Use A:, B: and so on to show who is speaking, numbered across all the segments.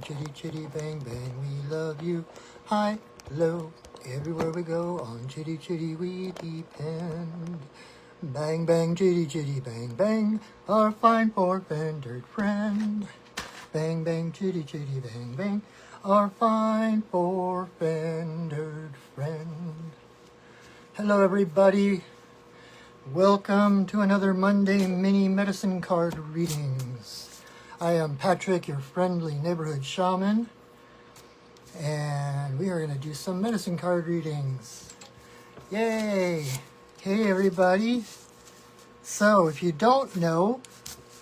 A: Chitty chitty bang bang, we love you. High, low, everywhere we go. On chitty chitty we depend. Bang bang chitty chitty bang bang, our fine four-fingered friend. Bang bang chitty chitty bang bang, our fine four-fingered friend. Hello everybody. Welcome to another Monday mini medicine card readings. I am Patrick, your friendly neighborhood shaman, and we are going to do some medicine card readings. Yay! Hey everybody. So if you don't know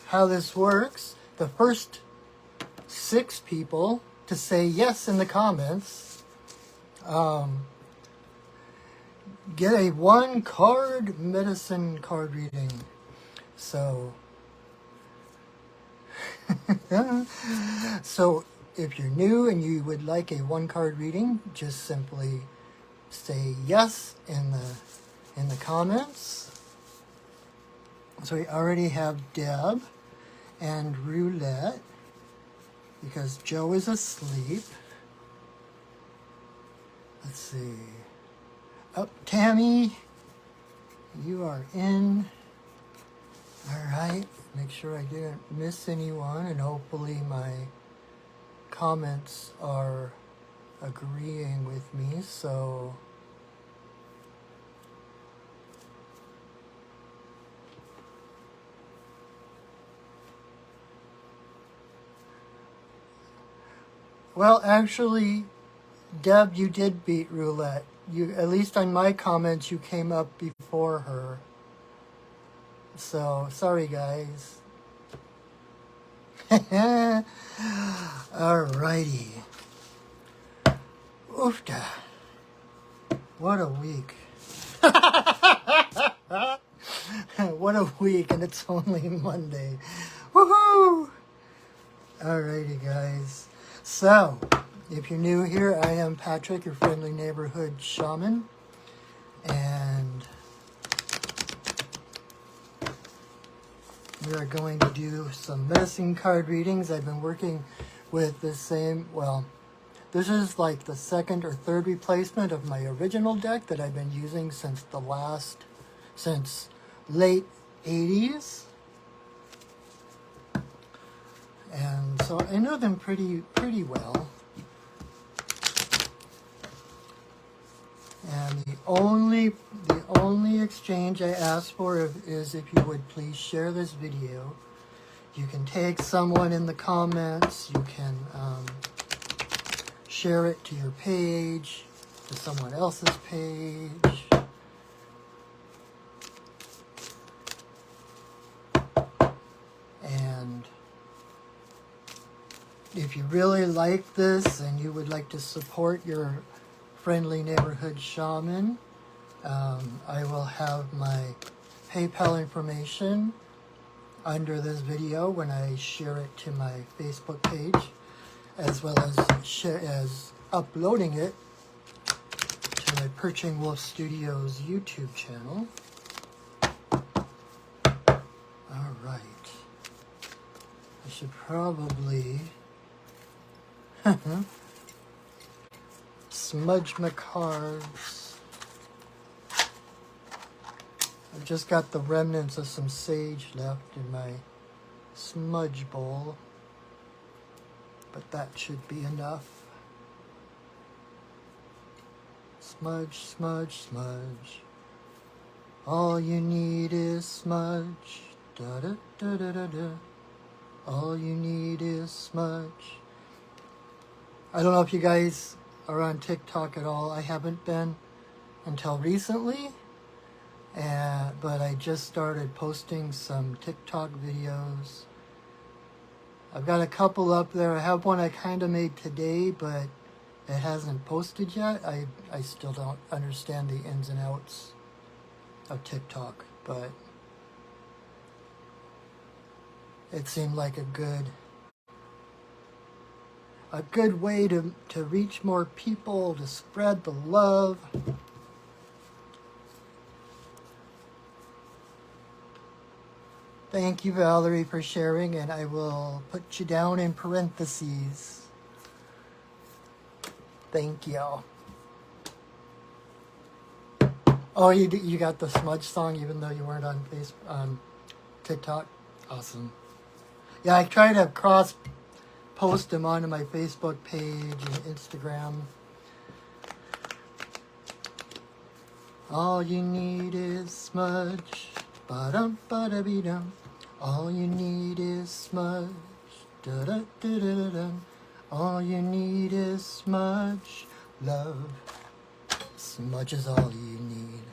A: how this works, the first 6 people to say yes in the comments get a 1-card medicine card reading. So so if you're new and you would like a 1-card reading, just simply say yes in the comments. So we already have Deb and Roulette because Joe is asleep. Let's see. Oh, Tammy, you are in. All right. Make sure I didn't miss anyone, and hopefully my comments are agreeing with me. So well, actually, Deb, you did beat Roulette. You, at least on my comments, you came up before her. So, sorry guys. Alrighty. Oofda. What a week. What a week, and it's only Monday. Woohoo! Alrighty guys. So, if you're new here, I am Patrick, your friendly neighborhood shaman. And we are going to do some medicine card readings. I've been working with the same, well, this is like the 2nd or 3rd replacement of my original deck that I've been using since late 80s. And so I know them pretty well. And the only exchange I ask for is if you would please share this video. You can tag someone in the comments. You can share it to your page, to someone else's page. And if you really like this and you would like to support your friendly neighborhood shaman, I will have my PayPal information under this video when I share it to my Facebook page, as well as uploading it to my Perching Wolf Studios YouTube channel. All right. I should probably smudge my cards. I've just got the remnants of some sage left in my smudge bowl, but that should be enough. Smudge, smudge, smudge. All you need is smudge. Da da da da da da. All you need is smudge. I don't know if you guys are on TikTok at all. I haven't been until recently. But I just started posting some TikTok videos. I've got a couple up there. I have one I kind of made today, but it hasn't posted yet. I still don't understand the ins and outs of TikTok, but it seemed like a good way to reach more people, to spread the love. Thank you, Valerie, for sharing, and I will put you down in parentheses. Thank you. Oh, you got the smudge song even though you weren't on TikTok? Awesome. Yeah, I try to post them onto my Facebook page and Instagram. All you need is smudge. Ba-dum, ba-da-be-dum. All you need is smudge. Da-da-da-da-da-dum. All you need is smudge. Love. Smudge is all you need.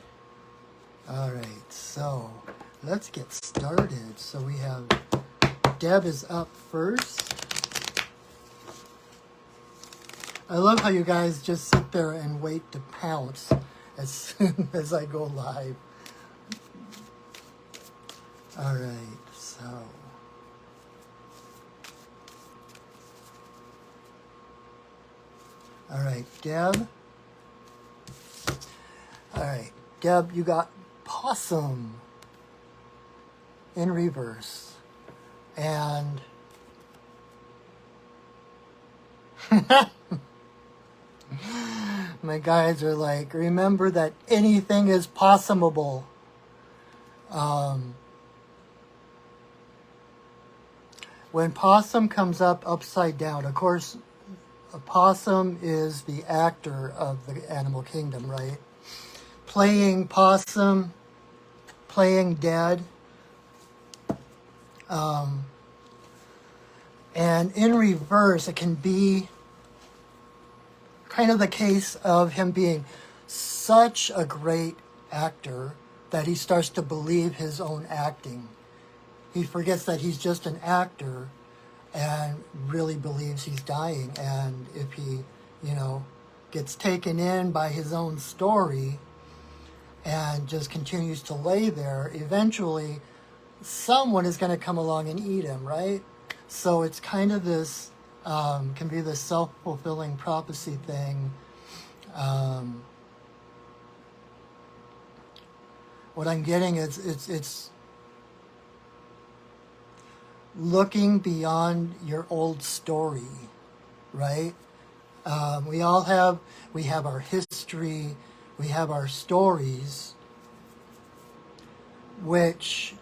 A: Alright, so let's get started. So we have Deb is up first. I love how you guys just sit there and wait to pounce as soon as I go live. Alright, so. Alright, Deb. Alright, Deb, you got possum in reverse. And my guys are like, remember that anything is possumable. When possum comes up upside down, of course, a possum is the actor of the animal kingdom, right? Playing possum, playing dead. And in reverse, it can be kind of the case of him being such a great actor that he starts to believe his own acting. He forgets that he's just an actor and really believes he's dying. And if he, gets taken in by his own story and just continues to lay there, eventually someone is going to come along and eat him, right? So it's kind of this, can be this self-fulfilling prophecy thing. What I'm getting is it's looking beyond your old story, right? We have our history, we have our stories, which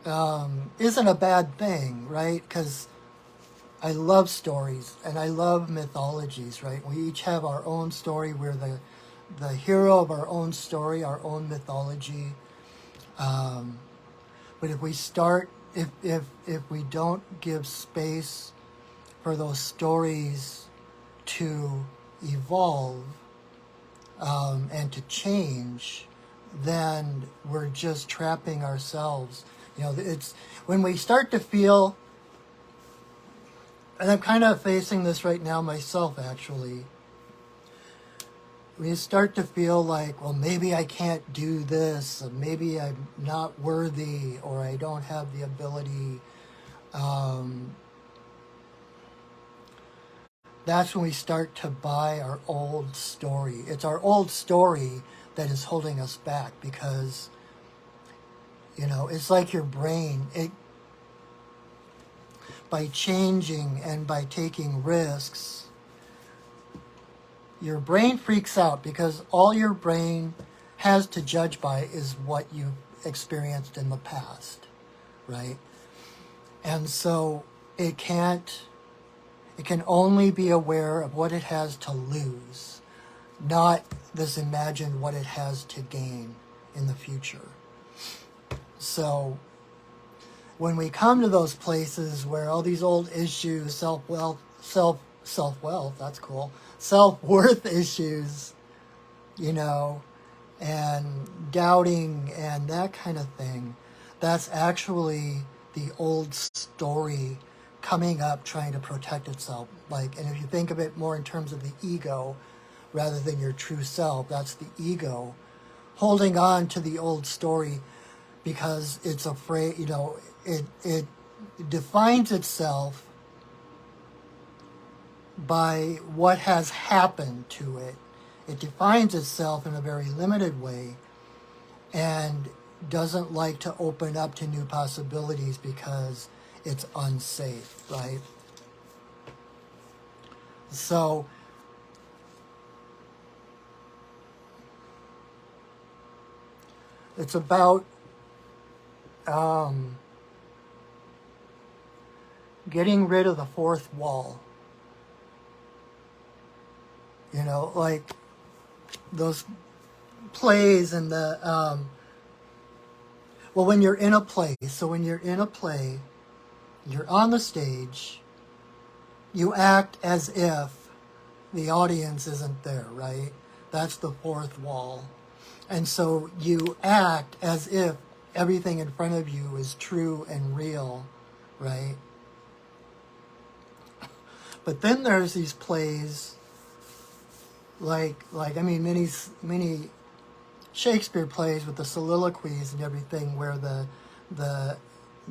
A: isn't a bad thing, right? Because I love stories and I love mythologies, right? We each have our own story. We're the hero of our own story, our own mythology. But if we start, if we don't give space for those stories to evolve and to change, then we're just trapping ourselves. It's when we start to feel, and I'm kind of facing this right now myself, actually. We start to feel like, well, maybe I can't do this, or maybe I'm not worthy, or I don't have the ability. That's when we start to buy our old story. It's our old story that is holding us back because, it's like your brain. By changing and by taking risks, your brain freaks out because all your brain has to judge by is what you experienced in the past, right? And so it can only be aware of what it has to lose, not this imagine what it has to gain in the future. So when we come to those places where all these old issues, self-worth, that's cool, self-worth issues, and doubting and that kind of thing, that's actually the old story coming up trying to protect itself. And if you think of it more in terms of the ego rather than your true self, that's the ego holding on to the old story because it's afraid, it defines itself by what has happened to it. It defines itself in a very limited way and doesn't like to open up to new possibilities because it's unsafe, right? So It's about getting rid of the fourth wall. You know, like those plays and the, well, when you're in a play, so when you're in a play, you're on the stage, you act as if the audience isn't there, right? That's the fourth wall. And so you act as if everything in front of you is true and real, right? But then there's these plays like I mean, many Shakespeare plays with the soliloquies and everything where the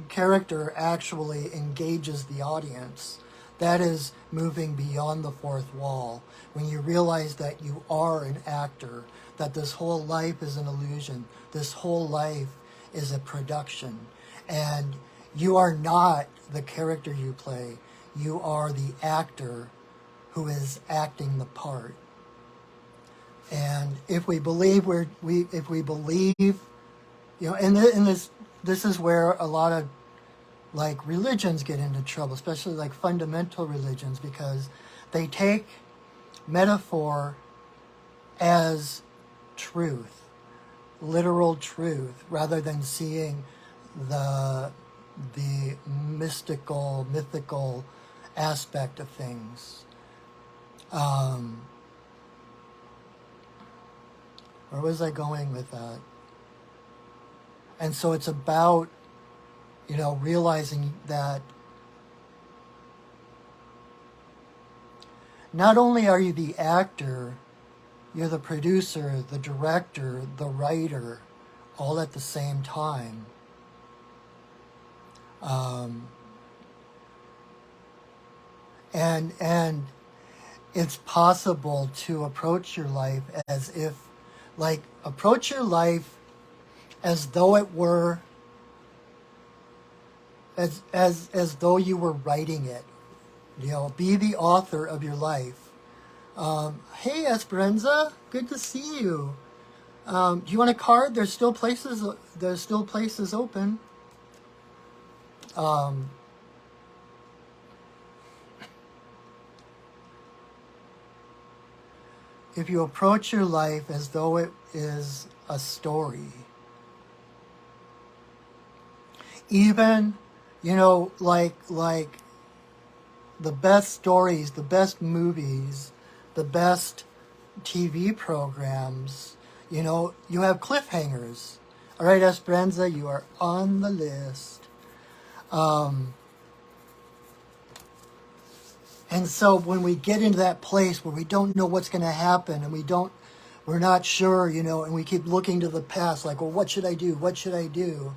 A: character actually engages the audience. That is moving beyond the fourth wall. When you realize that you are an actor, that this whole life is an illusion, this whole life is a production, and you are not the character you play. You are the actor who is acting the part. And if we believe if we believe, you know, and this is where a lot of like religions get into trouble, especially like fundamental religions, because they take metaphor as truth, literal truth, rather than seeing the mythical aspect of things. Where was I going with that? And so it's about, you know, realizing that not only are you the actor, you're the producer, the director, the writer, all at the same time. And it's possible to approach your life as if, like, approach your life as though it were, as though you were writing it. You know, be the author of your life. Hey, Esperanza, good to see you. Do you want a card? There's still places open. If you approach your life as though it is a story, even, you know, like the best stories, the best movies, the best TV programs, you know, you have cliffhangers. All right, Esperanza, you are on the list. And so when we get into that place where we don't know what's going to happen and we're not sure, you know, and we keep looking to the past, like, well, what should I do? What should I do?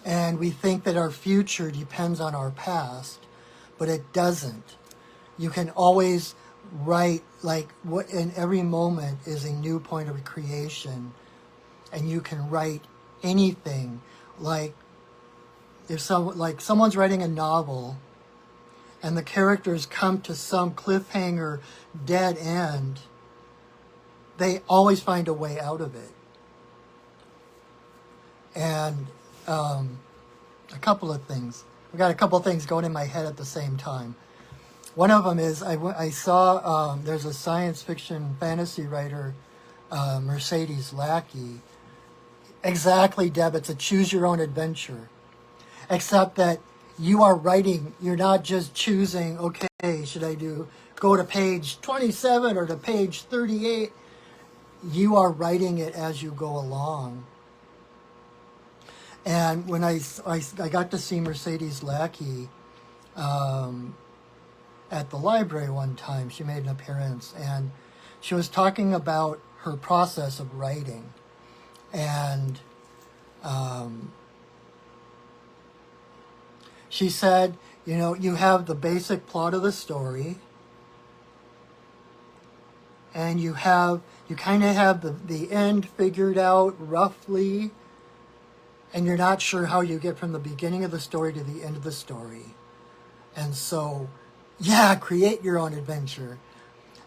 A: And we think that our future depends on our past, but it doesn't. You can always write, like, what in every moment is a new point of creation, and you can write anything. Like, if someone's writing a novel, and the characters come to some cliffhanger, dead end, they always find a way out of it. And a couple of things. I've got a couple of things going in my head at the same time. One of them is I saw there's a science fiction fantasy writer, Mercedes Lackey. Exactly, Deb. It's a choose your own adventure. Except that you are writing, you're not just choosing, okay, should I go to page 27 or to page 38? You are writing it as you go along. And when I got to see Mercedes Lackey at the library one time, she made an appearance, and she was talking about her process of writing. And she said, you know, you have the basic plot of the story, and you kind of have the end figured out roughly, and you're not sure how you get from the beginning of the story to the end of the story. And so, yeah, create your own adventure.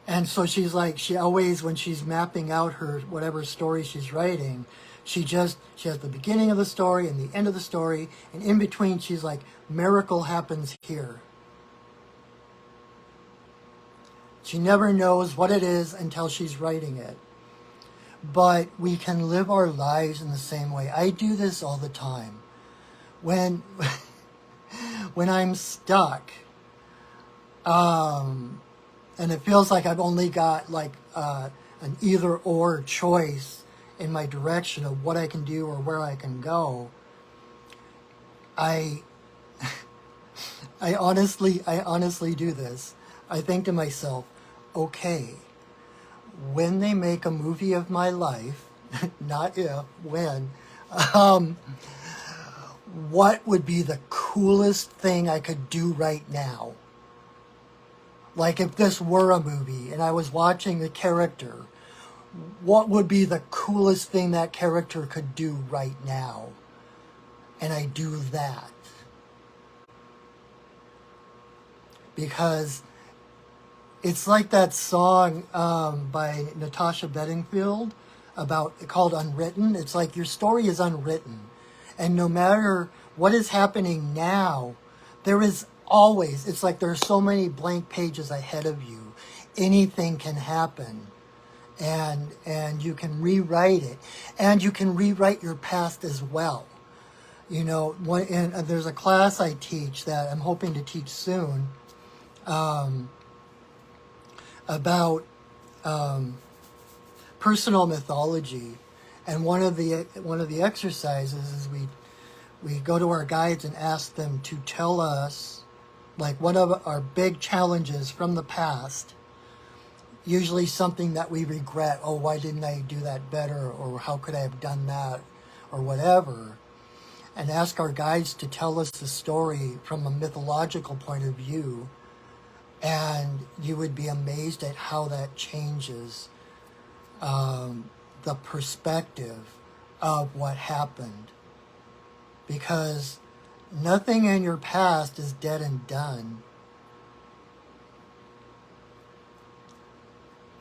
A: And so she's like, she always, when she's mapping out her whatever story she's writing, She has the beginning of the story and the end of the story, and in between she's like, miracle happens here. She never knows what it is until she's writing it. But we can live our lives in the same way. I do this all the time. When I'm stuck, and it feels like I've only got like an either or choice in my direction of what I can do or where I can go, I honestly do this. I think to myself, okay, when they make a movie of my life, not if, when, what would be the coolest thing I could do right now? Like if this were a movie and I was watching the character, what would be the coolest thing that character could do right now? And I do that. Because it's like that song by Natasha Bedingfield called Unwritten. It's like your story is unwritten. And no matter what is happening now, there is always, it's like there are so many blank pages ahead of you. Anything can happen. And you can rewrite it. And you can rewrite your past as well. You know, there's a class I teach that I'm hoping to teach soon about personal mythology. And one of the exercises is we go to our guides and ask them to tell us like one of our big challenges from the past, usually something that we regret. Oh, why didn't I do that better? Or how could I have done that? Or whatever. And ask our guides to tell us the story from a mythological point of view. And you would be amazed at how that changes the perspective of what happened. Because nothing in your past is dead and done.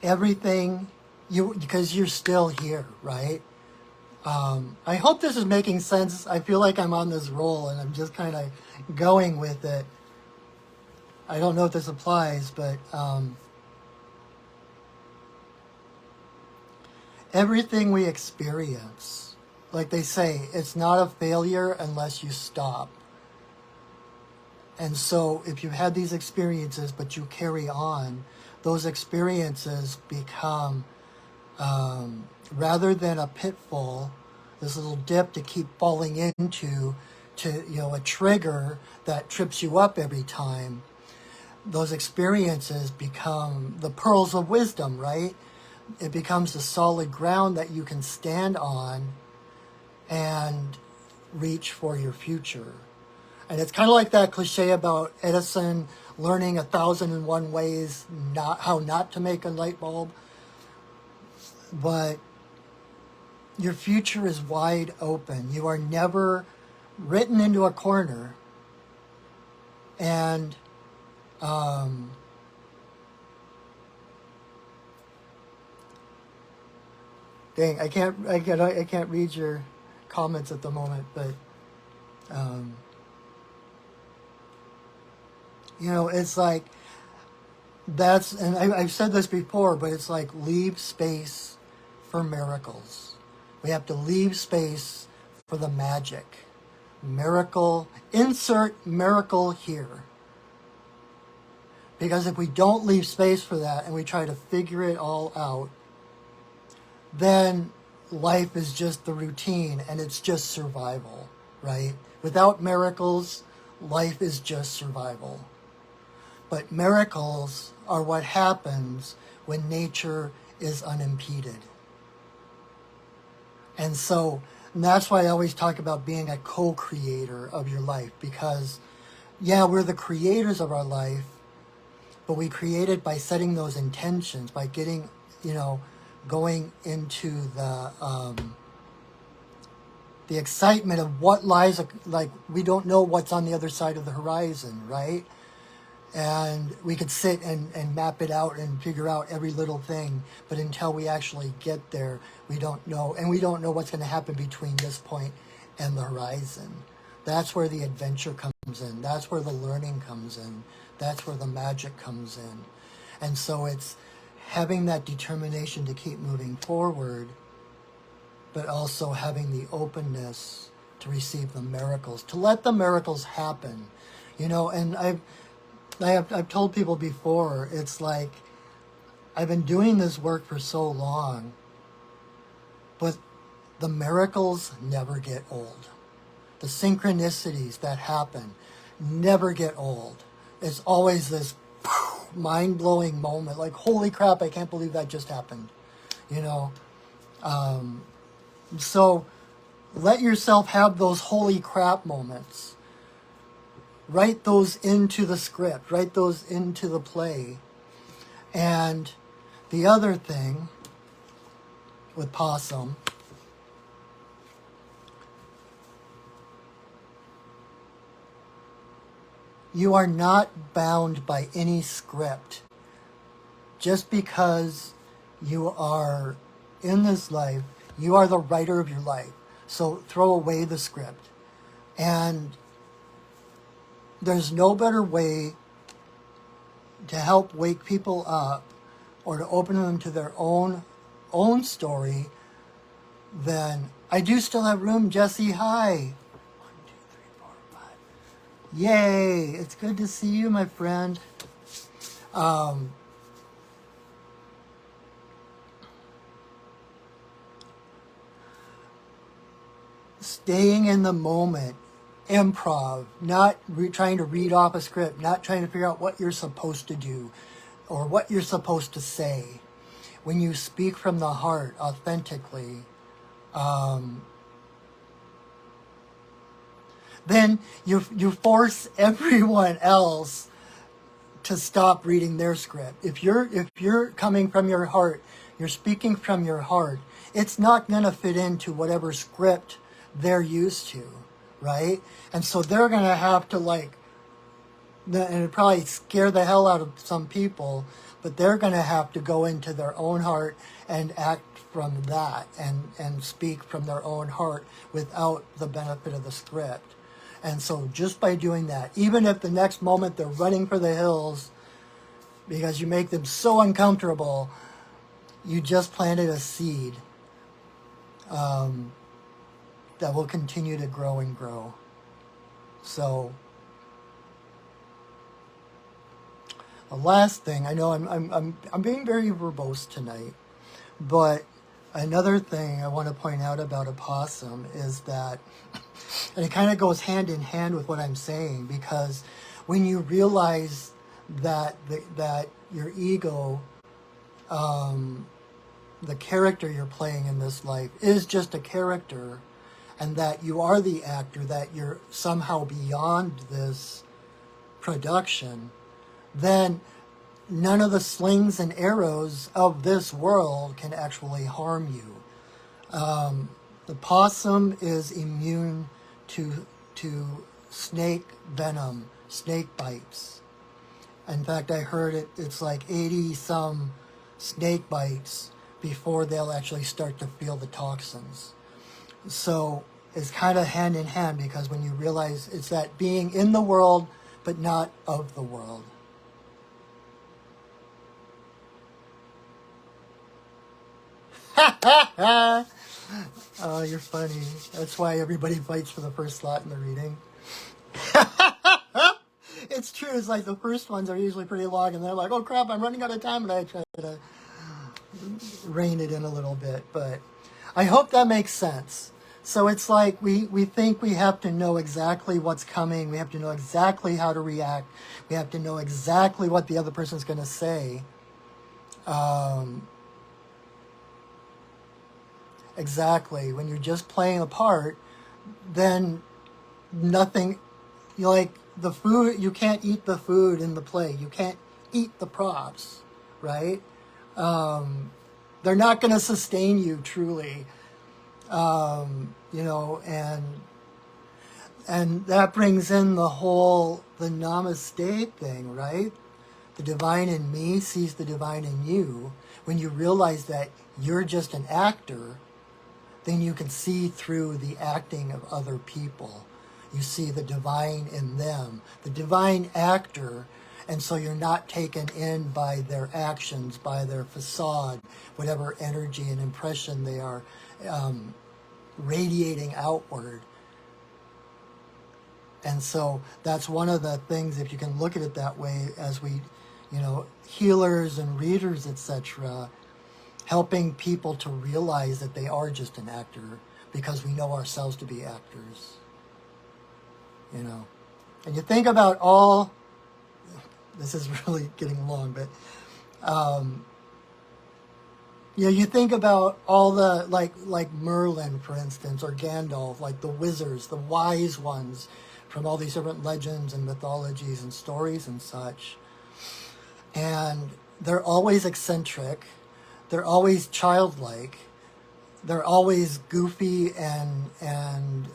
A: Everything, because you're still here, right? I hope this is making sense. I feel like I'm on this roll and I'm just kind of going with it. I don't know if this applies, but everything we experience, like they say, it's not a failure unless you stop. And so if you've had these experiences, but you carry on, those experiences become, rather than a pitfall, this little dip to keep falling into, a trigger that trips you up every time, those experiences become the pearls of wisdom, right? It becomes the solid ground that you can stand on and reach for your future. And it's kind of like that cliche about Edison learning 1,001 ways how not to make a light bulb. But your future is wide open. You are never written into a corner. And dang, I can't read your comments at the moment, but it's like and I've said this before, but it's like leave space for miracles. We have to leave space for the magic. Miracle, insert miracle here. Because if we don't leave space for that and we try to figure it all out, then life is just the routine and it's just survival, right? Without miracles, life is just survival. But miracles are what happens when nature is unimpeded. And that's why I always talk about being a co-creator of your life, because, yeah, we're the creators of our life, but we create it by setting those intentions, by getting, going into the excitement of what lies, like we don't know what's on the other side of the horizon, right? And we could sit and map it out and figure out every little thing. But until we actually get there, we don't know. And we don't know what's going to happen between this point and the horizon. That's where the adventure comes in. That's where the learning comes in. That's where the magic comes in. And so it's having that determination to keep moving forward, but also having the openness to receive the miracles, to let the miracles happen. You know, and I've told people before, it's like, I've been doing this work for so long, but the miracles never get old. The synchronicities that happen never get old. It's always this mind-blowing moment, like, holy crap, I can't believe that just happened. You know? So let yourself have those holy crap moments. Write those into the script. Write those into the play. And the other thing with Possum, you are not bound by any script. Just because you are in this life, you are the writer of your life. So throw away the script. And there's no better way to help wake people up or to open them to their own story than, I do still have room, Jesse, hi. 1, 2, 3, 4, 5. Yay, it's good to see you, my friend. Staying in the moment, improv, not trying to read off a script, not trying to figure out what you're supposed to do or what you're supposed to say. When you speak from the heart authentically, then you force everyone else to stop reading their script. If you're coming from your heart, you're speaking from your heart, it's not going to fit into whatever script they're used to, right? And so they're going to have to, like, and it probably scare the hell out of some people, but they're going to have to go into their own heart and act from that and speak from their own heart without the benefit of the script. And so just by doing that, even if the next moment they're running for the hills because you make them so uncomfortable, you just planted a seed that will continue to grow and grow. So the last thing, I know I'm being very verbose tonight, but another thing I want to point out about a possum is that, and it kind of goes hand in hand with what I'm saying, because when you realize that that your ego, the character you're playing in this life is just a character, and that you are the actor, that you're somehow beyond this production, then none of the slings and arrows of this world can actually harm you. The possum is immune to snake venom, snake bites. In fact, I heard it's like 80 some snake bites before they'll actually start to feel the toxins. So it's kind of hand in hand, because when you realize it's that being in the world but not of the world. Oh, you're funny. That's why everybody fights for the first slot in the reading. It's true. It's like the first ones are usually pretty long, and they're like, oh crap, I'm running out of time, and I try to rein it in a little bit. But I hope that makes sense. So it's like we think we have to know exactly what's coming. We have to know exactly how to react. We have to know exactly what the other person's going to say. Exactly. When you're just playing a part, then nothing, you like the food, you can't eat the food in the play. You can't eat the props, right? They're not going to sustain you truly. You know, and And that brings in the namaste thing, right? The divine in me sees the divine in you. When you realize that you're just an actor, then you can see through the acting of other people. You see the divine in them, the divine actor, and so you're not taken in by their actions, by their facade, whatever energy and impression they are radiating outward. And so that's one of the things, if you can look at it that way, as we, healers and readers, etc., helping people to realize that they are just an actor because we know ourselves to be actors. And you think about all, this is really getting long, but, you think about all the, like Merlin, for instance, or Gandalf, like the wizards, the wise ones from all these different legends and mythologies and stories and such. And they're always eccentric. They're always childlike. They're always goofy and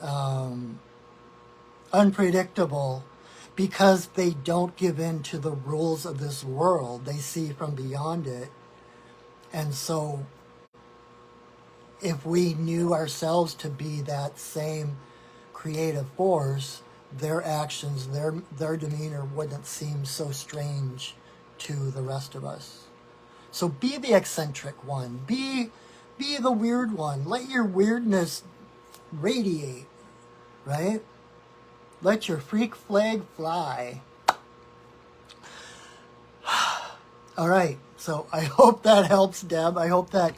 A: unpredictable because they don't give in to the rules of this world. They see from beyond it. And so if we knew ourselves to be that same creative force, their actions, their demeanor wouldn't seem so strange to the rest of us. So be the eccentric one. Be the weird one. Let your weirdness radiate, right? Let your freak flag fly. All right. So I hope that helps, Deb. I hope that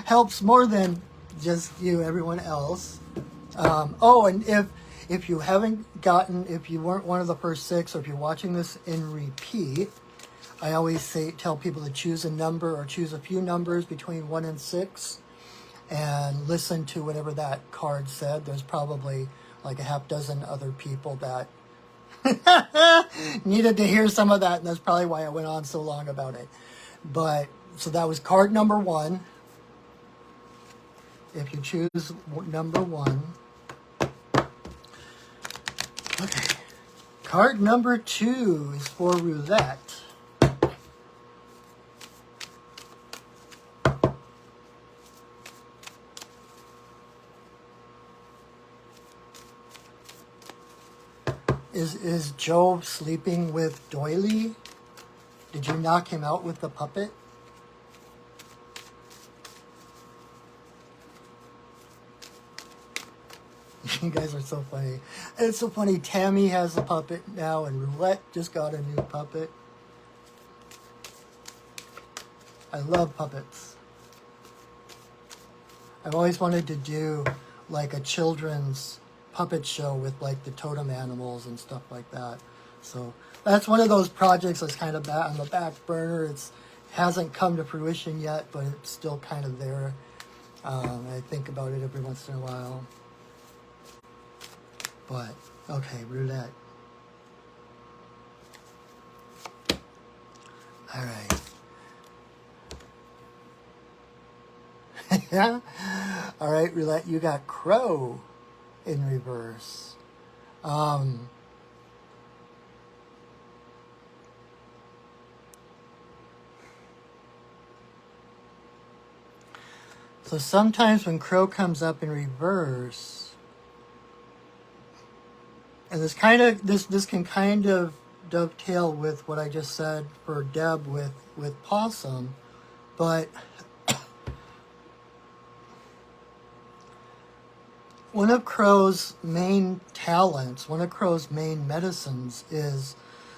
A: helps more than just you, everyone else. And if you haven't gotten, if you weren't one of the first 6, or if you're watching this in repeat, I always tell people to choose a number or choose a few numbers between 1 and 6 and listen to whatever that card said. There's probably like a half dozen other people that needed to hear some of that, and that's probably why I went on so long about it. But, so that was card number 1. If you choose number 1. Okay. Card number 2 is for roulette. Is Joe sleeping with Doily? Did you knock him out with the puppet? You guys are so funny. It's so funny. Tammy has a puppet now, and Roulette just got a new puppet. I love puppets. I've always wanted to do like a children's puppet show with like the totem animals and stuff like that. So that's one of those projects that's kind of on the back burner. It hasn't come to fruition yet, but it's still kind of there. I think about it every once in a while. But, okay, roulette. All right. Yeah. All right, roulette, you got Crow in reverse. So sometimes when Crow comes up in reverse, and this can kind of dovetail with what I just said for Deb with Possum, but one of Crow's main talents, one of Crow's main medicines is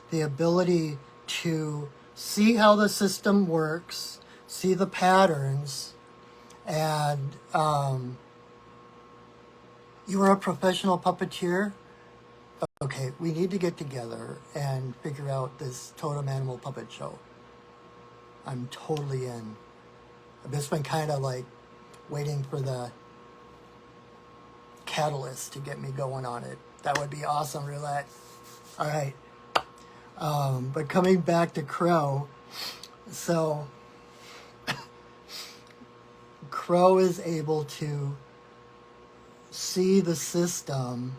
A: the ability to see how the system works, see the patterns, and you are a professional puppeteer. Okay, we need to get together and figure out this totem animal puppet show. I'm totally in. I've just been kind of like waiting for the catalyst to get me going on it. That would be awesome, Roulette. All right. But coming back to Crow, so Crow is able to see the system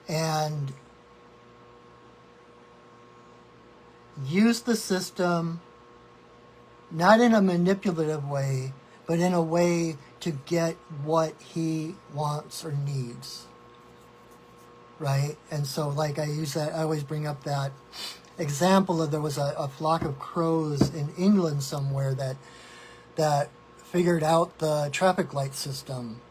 A: and use the system not in a manipulative way, but in a way to get what he wants or needs, right? And so, like, I always bring up that example of there was a flock of crows in England somewhere that figured out the traffic light system.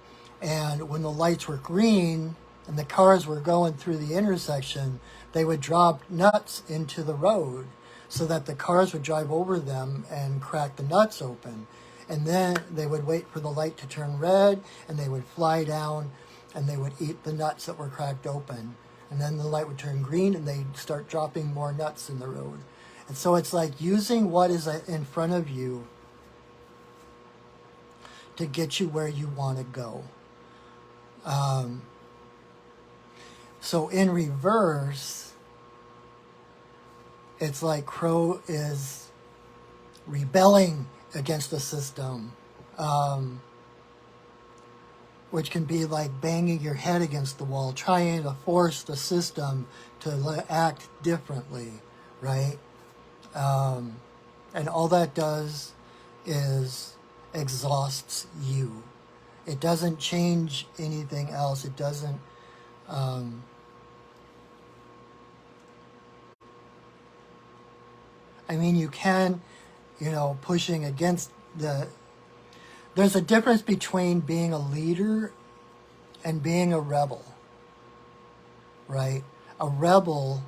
A: And when the lights were green and the cars were going through the intersection, they would drop nuts into the road so that the cars would drive over them and crack the nuts open. And then they would wait for the light to turn red, and they would fly down and they would eat the nuts that were cracked open. And then the light would turn green and they'd start dropping more nuts in the road. And so it's like using what is in front of you to get you where you want to go. So in reverse, it's like Crow is rebelling against the system, which can be like banging your head against the wall, trying to force the system to act differently, right? And all that does is exhausts you. It doesn't change anything else. It doesn't I mean, you can, pushing against there's a difference between being a leader and being a rebel, right? A rebel,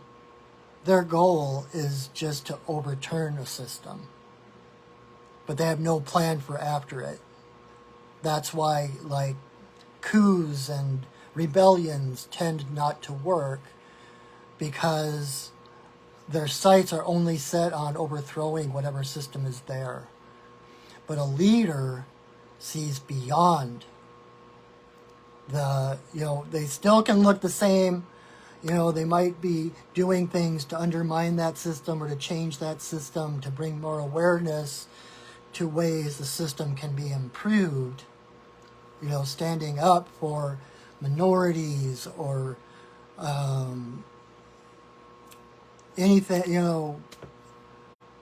A: their goal is just to overturn a system, but they have no plan for after it. That's why, like, coups and rebellions tend not to work, because their sights are only set on overthrowing whatever system is there. But a leader sees beyond they still can look the same. They might be doing things to undermine that system or to change that system, to bring more awareness to ways the system can be improved. Standing up for minorities or anything,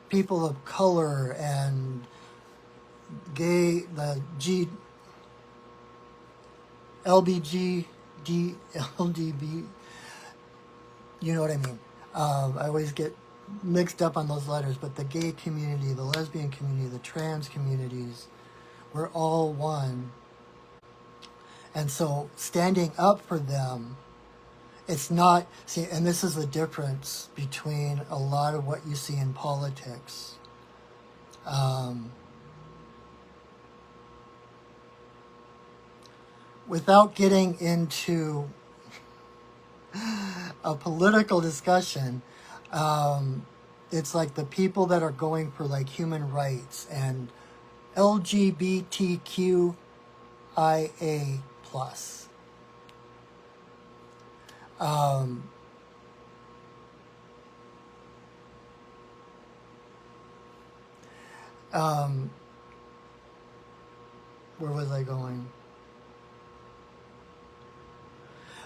A: people of color and gay, LDB, you know what I mean. I always get mixed up on those letters, but the gay community, the lesbian community, the trans communities, we're all one. And so standing up for them, it's not, and this is the difference between a lot of what you see in politics. Without getting into a political discussion, it's like the people that are going for like human rights and LGBTQIA+. Where was I going?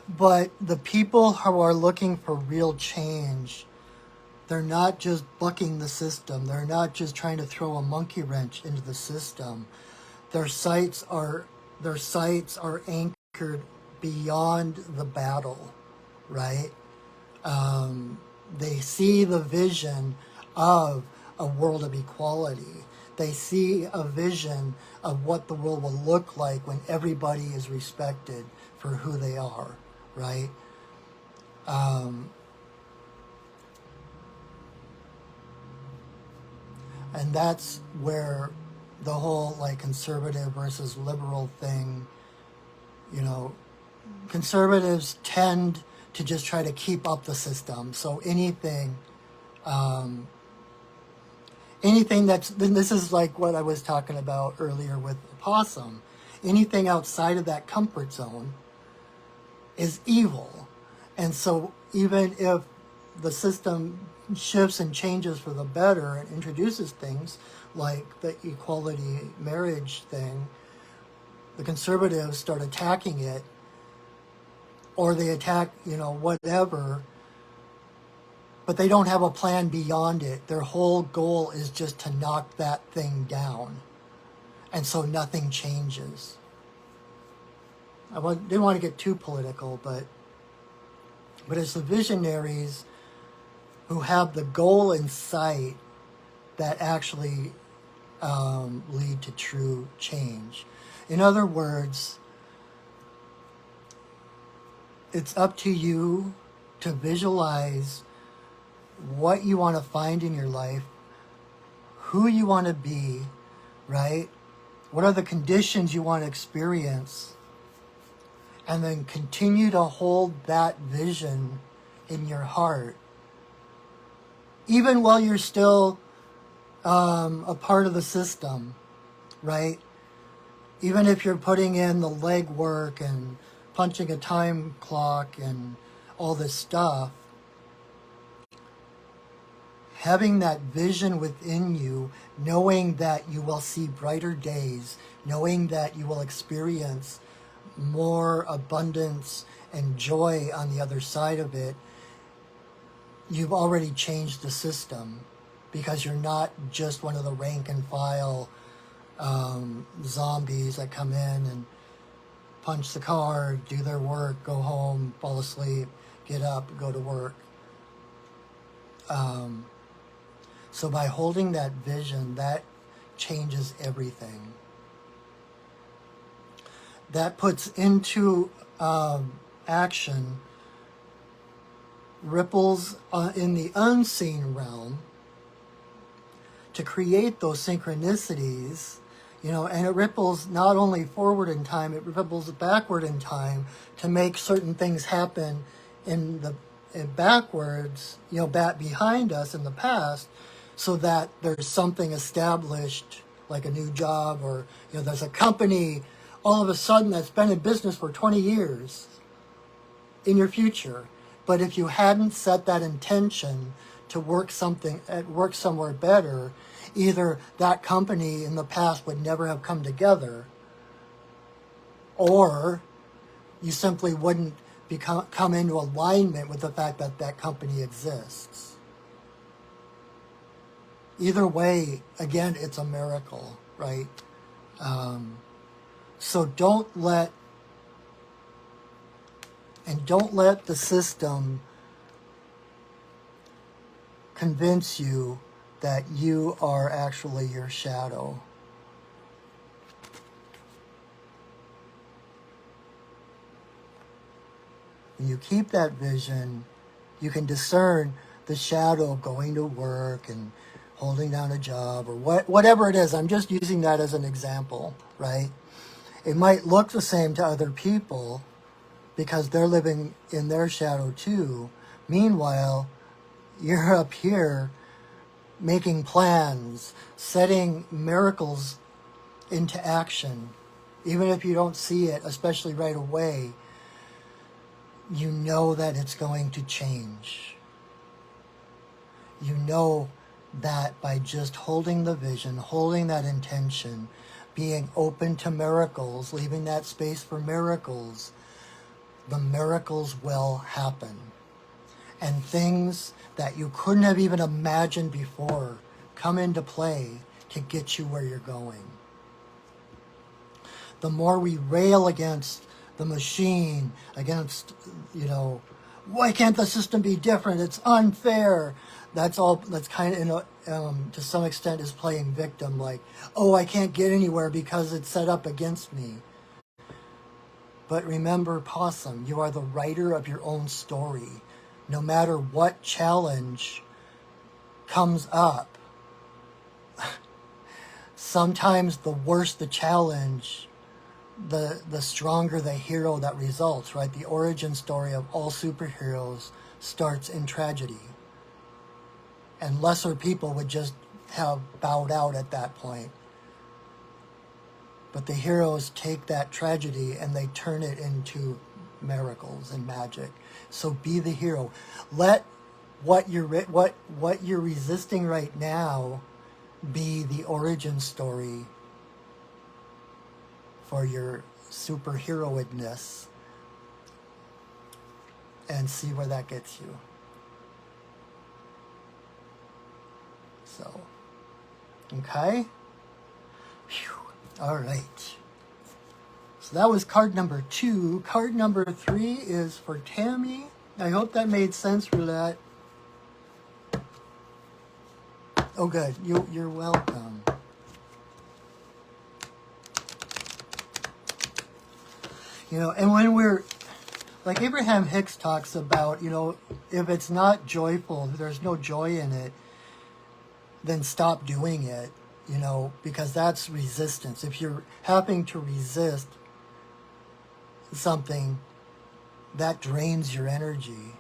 A: But the people who are looking for real change, they're not just bucking the system. They're not just trying to throw a monkey wrench into the system. Their sights are anchored beyond the battle, right? They see the vision of a world of equality. They see a vision of what the world will look like when everybody is respected for who they are, right? And that's where the whole like conservative versus liberal thing, conservatives tend to just try to keep up the system. So anything this is like what I was talking about earlier with the possum. Anything outside of that comfort zone is evil. And so even if the system shifts and changes for the better and introduces things like the equality marriage thing, the conservatives start attacking it or they attack, whatever, but they don't have a plan beyond it. Their whole goal is just to knock that thing down. And so nothing changes. Didn't want to get too political, but it's the visionaries who have the goal in sight that actually lead to true change. In other words, it's up to you to visualize what you want to find in your life, who you want to be, right? What are the conditions you want to experience? And then continue to hold that vision in your heart, even while you're still a part of the system, right? Even if you're putting in the legwork and punching a time clock and all this stuff, having that vision within you, knowing that you will see brighter days, knowing that you will experience more abundance and joy on the other side of it, you've already changed the system, because you're not just one of the rank and file zombies that come in and punch the card, do their work, go home, fall asleep, get up, go to work. So by holding that vision, that changes everything. That puts into action ripples in the unseen realm to create those synchronicities, and it ripples not only forward in time, it ripples backward in time to make certain things happen in backwards, back behind us in the past, so that there's something established, like a new job, or there's a company all of a sudden that's been in business for 20 years in your future. But if you hadn't set that intention to work somewhere better, either that company in the past would never have come together, or you simply wouldn't come into alignment with the fact that that company exists. Either way, again, it's a miracle, right? So don't let the system convince you that you are actually your shadow. When you keep that vision, you can discern the shadow of going to work and holding down a job, or whatever it is. I'm just using that as an example, right? It might look the same to other people because they're living in their shadow too. Meanwhile, you're up here making plans, setting miracles into action. Even if you don't see it, especially right away, you know that it's going to change. You know that by just holding the vision, holding that intention, being open to miracles, leaving that space for miracles, the miracles will happen. And things that you couldn't have even imagined before come into play to get you where you're going. The more we rail against the machine, against, why can't the system be different? It's unfair. That's kind of, to some extent, is playing victim, like, oh, I can't get anywhere because it's set up against me. But remember, Possum, you are the writer of your own story. No matter what challenge comes up, sometimes the worse the challenge, the stronger the hero that results, right? The origin story of all superheroes starts in tragedy. And lesser people would just have bowed out at that point. But the heroes take that tragedy and they turn it into miracles and magic. So be the hero. Let what you're resisting right now be the origin story for your superheroedness. and see where that gets you. So, okay. Whew. All right. So that was card number 2. Card number 3 is for Tammy. I hope that made sense, Roulette. Oh, good. You're welcome. You know, and when we're, like Abraham Hicks talks about, you know, if it's not joyful, if there's no joy in it, then stop doing it, you know, because that's resistance. If you're having to resist something, that drains your energy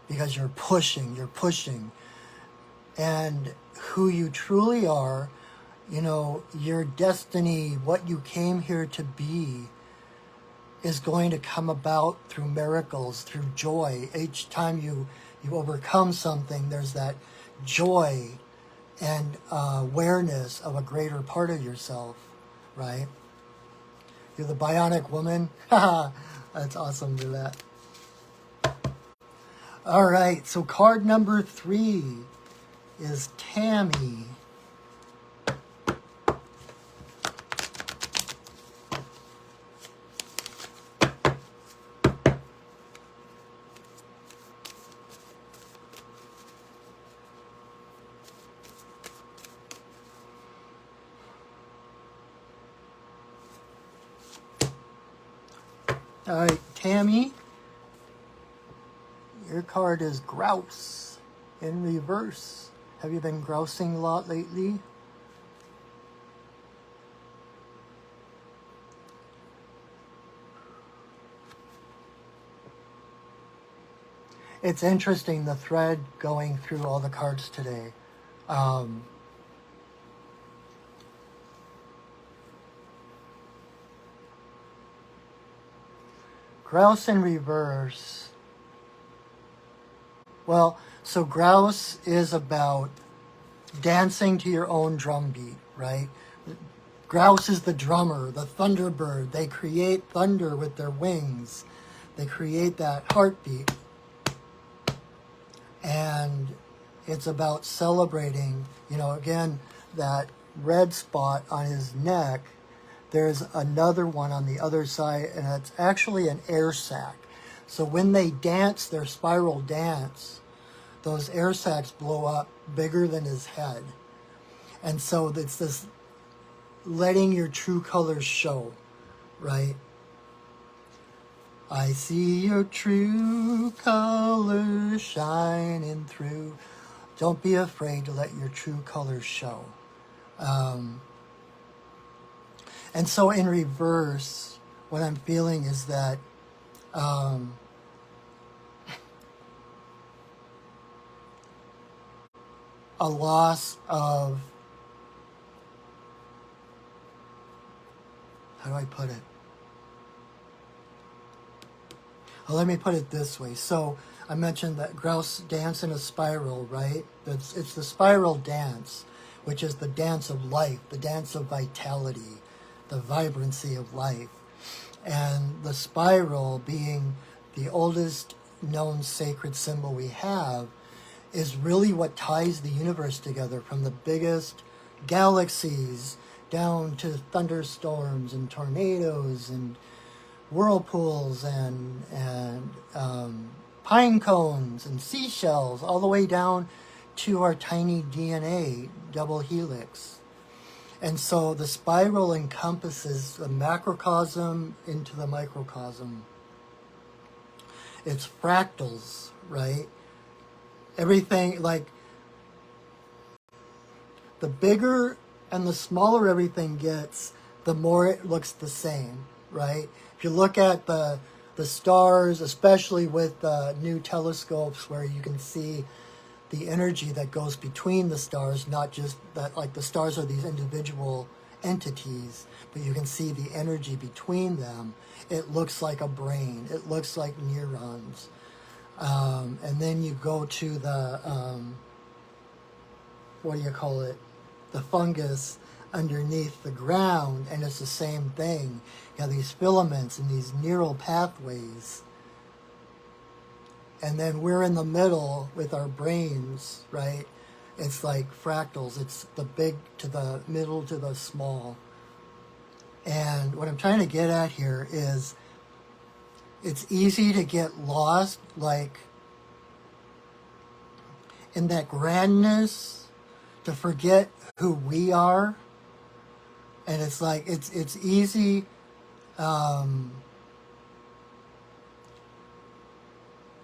A: because you're pushing. And who you truly are, you know, your destiny, what you came here to be, is going to come about through miracles, through joy. Each time you overcome something, there's that joy and awareness of a greater part of yourself, right? You're the bionic woman. That's awesome, do that. All right, so card number 3 is Tammy. All right, Tammy, your card is Grouse in reverse. Have you been grousing a lot lately? It's interesting, the thread going through all the cards today. Grouse in reverse. Well, so grouse is about dancing to your own drum beat, right? Grouse is the drummer, the thunderbird. They create thunder with their wings. They create that heartbeat. And it's about celebrating, you know, again, that red spot on his neck. There's another one on the other side, and it's actually an air sac. So when they dance their spiral dance, those air sacs blow up bigger than his head. And so it's this letting your true colors show, right? I see your true colors shining through. Don't be afraid to let your true colors show. And so in reverse, what I'm feeling is that a loss of, how do I put it? Well, let me put it this way. So I mentioned that grouse dance in a spiral, right? It's the spiral dance, which is the dance of life, the dance of vitality, the vibrancy of life. And the spiral, being the oldest known sacred symbol we have, is really what ties the universe together, from the biggest galaxies down to thunderstorms and tornadoes and whirlpools and pine cones and seashells, all the way down to our tiny DNA double helix. And so the spiral encompasses the macrocosm into the microcosm. It's fractals, right? Everything, like, the bigger and the smaller everything gets, the more it looks the same, right? If you look at the stars, especially with new telescopes where you can see the energy that goes between the stars, not just that, like, the stars are these individual entities, but you can see the energy between them. It looks like a brain. It looks like neurons. And then you go to the, what do you call it? The fungus underneath the ground, and it's the same thing. You have these filaments and these neural pathways And then we're in the middle with our brains, right? It's like fractals. It's the big to the middle to the small. And what I'm trying to get at here is it's easy to get lost, like, in that grandness, to forget who we are. And it's like, it's easy to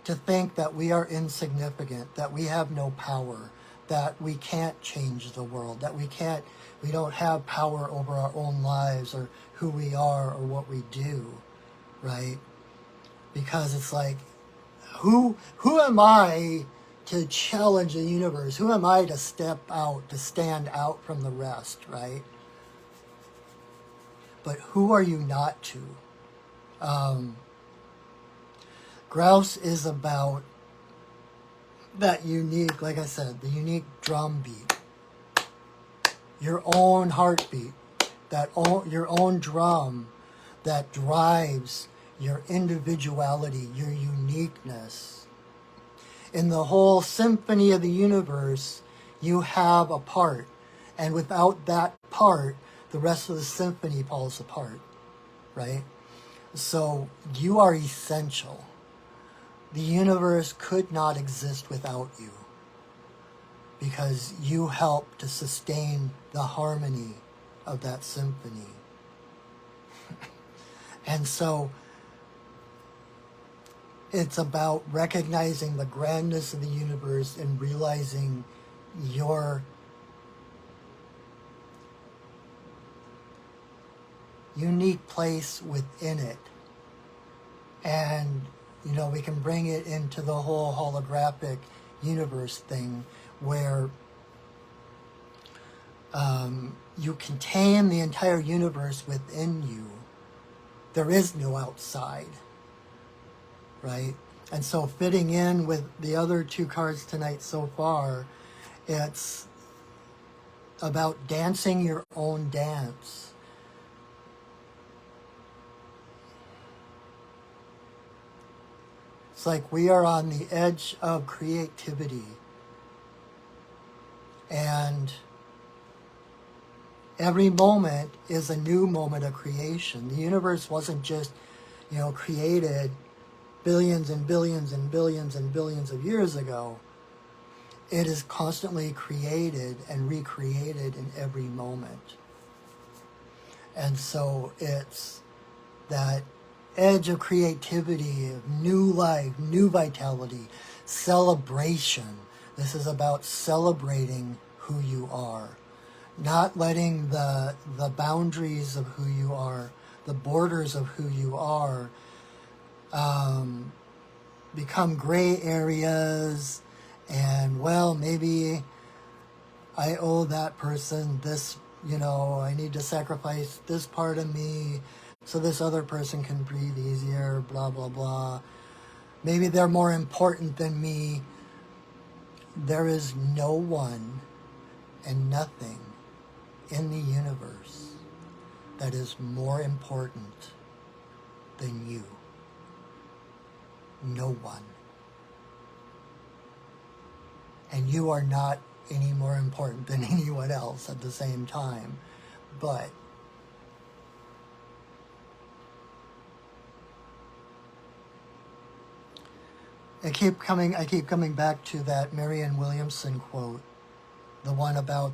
A: think that we are insignificant, that we have no power, that we can't change the world, that we don't have power over our own lives or who we are or what we do, right? Because it's like, who am I to challenge the universe? Who am I to step out, to stand out from the rest, right? But who are you not to? Grouse is about that unique, like I said, the unique drum beat, your own heartbeat, your own drum that drives your individuality, your uniqueness. In the whole symphony of the universe, you have a part, and without that part, the rest of the symphony falls apart, right? So you are essential. The universe could not exist without you because you help to sustain the harmony of that symphony. And so it's about recognizing the grandness of the universe and realizing your unique place within it. And we can bring it into the whole holographic universe thing where you contain the entire universe within you. There is no outside, right? And so fitting in with the other two cards tonight so far, it's about dancing your own dance. It's like we are on the edge of creativity. And every moment is a new moment of creation. The universe wasn't just, created billions and billions and billions and billions of years ago. It is constantly created and recreated in every moment. And so it's that edge of creativity, of new life, new vitality, celebration. This is about celebrating who you are, not letting the boundaries of who you are, the borders of who you are, become gray areas. And maybe I owe that person this, I need to sacrifice this part of me so this other person can breathe easier, blah, blah, blah. Maybe they're more important than me. There is no one and nothing in the universe that is more important than you. No one. And you are not any more important than anyone else at the same time. But I keep coming back to that Marianne Williamson quote, the one about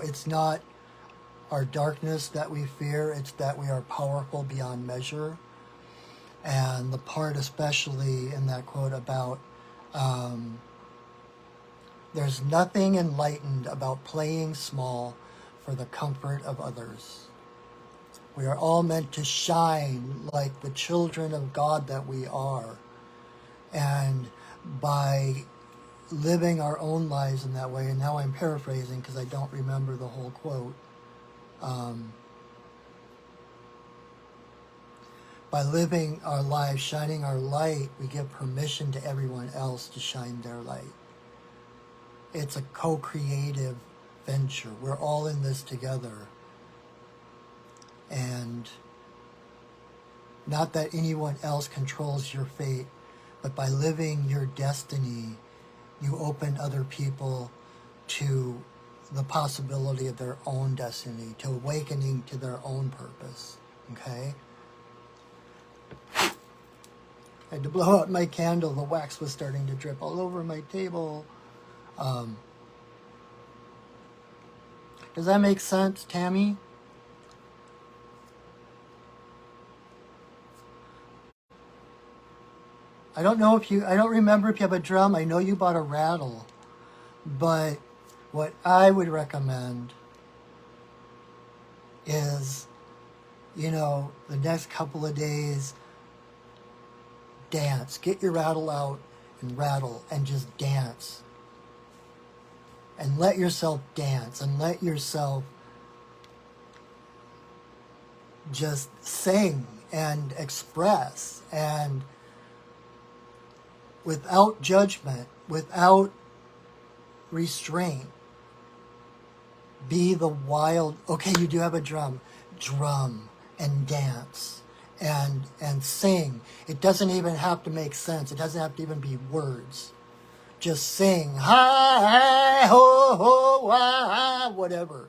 A: it's not our darkness that we fear, it's that we are powerful beyond measure. And the part especially in that quote about there's nothing enlightened about playing small for the comfort of others. We are all meant to shine like the children of God that we are. And by living our own lives in that way, and now I'm paraphrasing because I don't remember the whole quote, by living our lives, shining our light, we give permission to everyone else to shine their light. It's a co-creative venture. We're all in this together. And not that anyone else controls your fate, But by living your destiny, you open other people to the possibility of their own destiny, to awakening to their own purpose. Okay? I had to blow out my candle. The wax was starting to drip all over my table. Does that make sense, Tammy? I don't remember if you have a drum. I know you bought a rattle. But what I would recommend is, the next couple of days, dance. Get your rattle out and rattle and just dance. And let yourself dance and let yourself just sing and express, and without judgment, without restraint. Be the wild, okay, you do have a drum and dance and sing. It doesn't even have to make sense. It doesn't have to even be words. Just sing, hi, ho, ho, wah, whatever.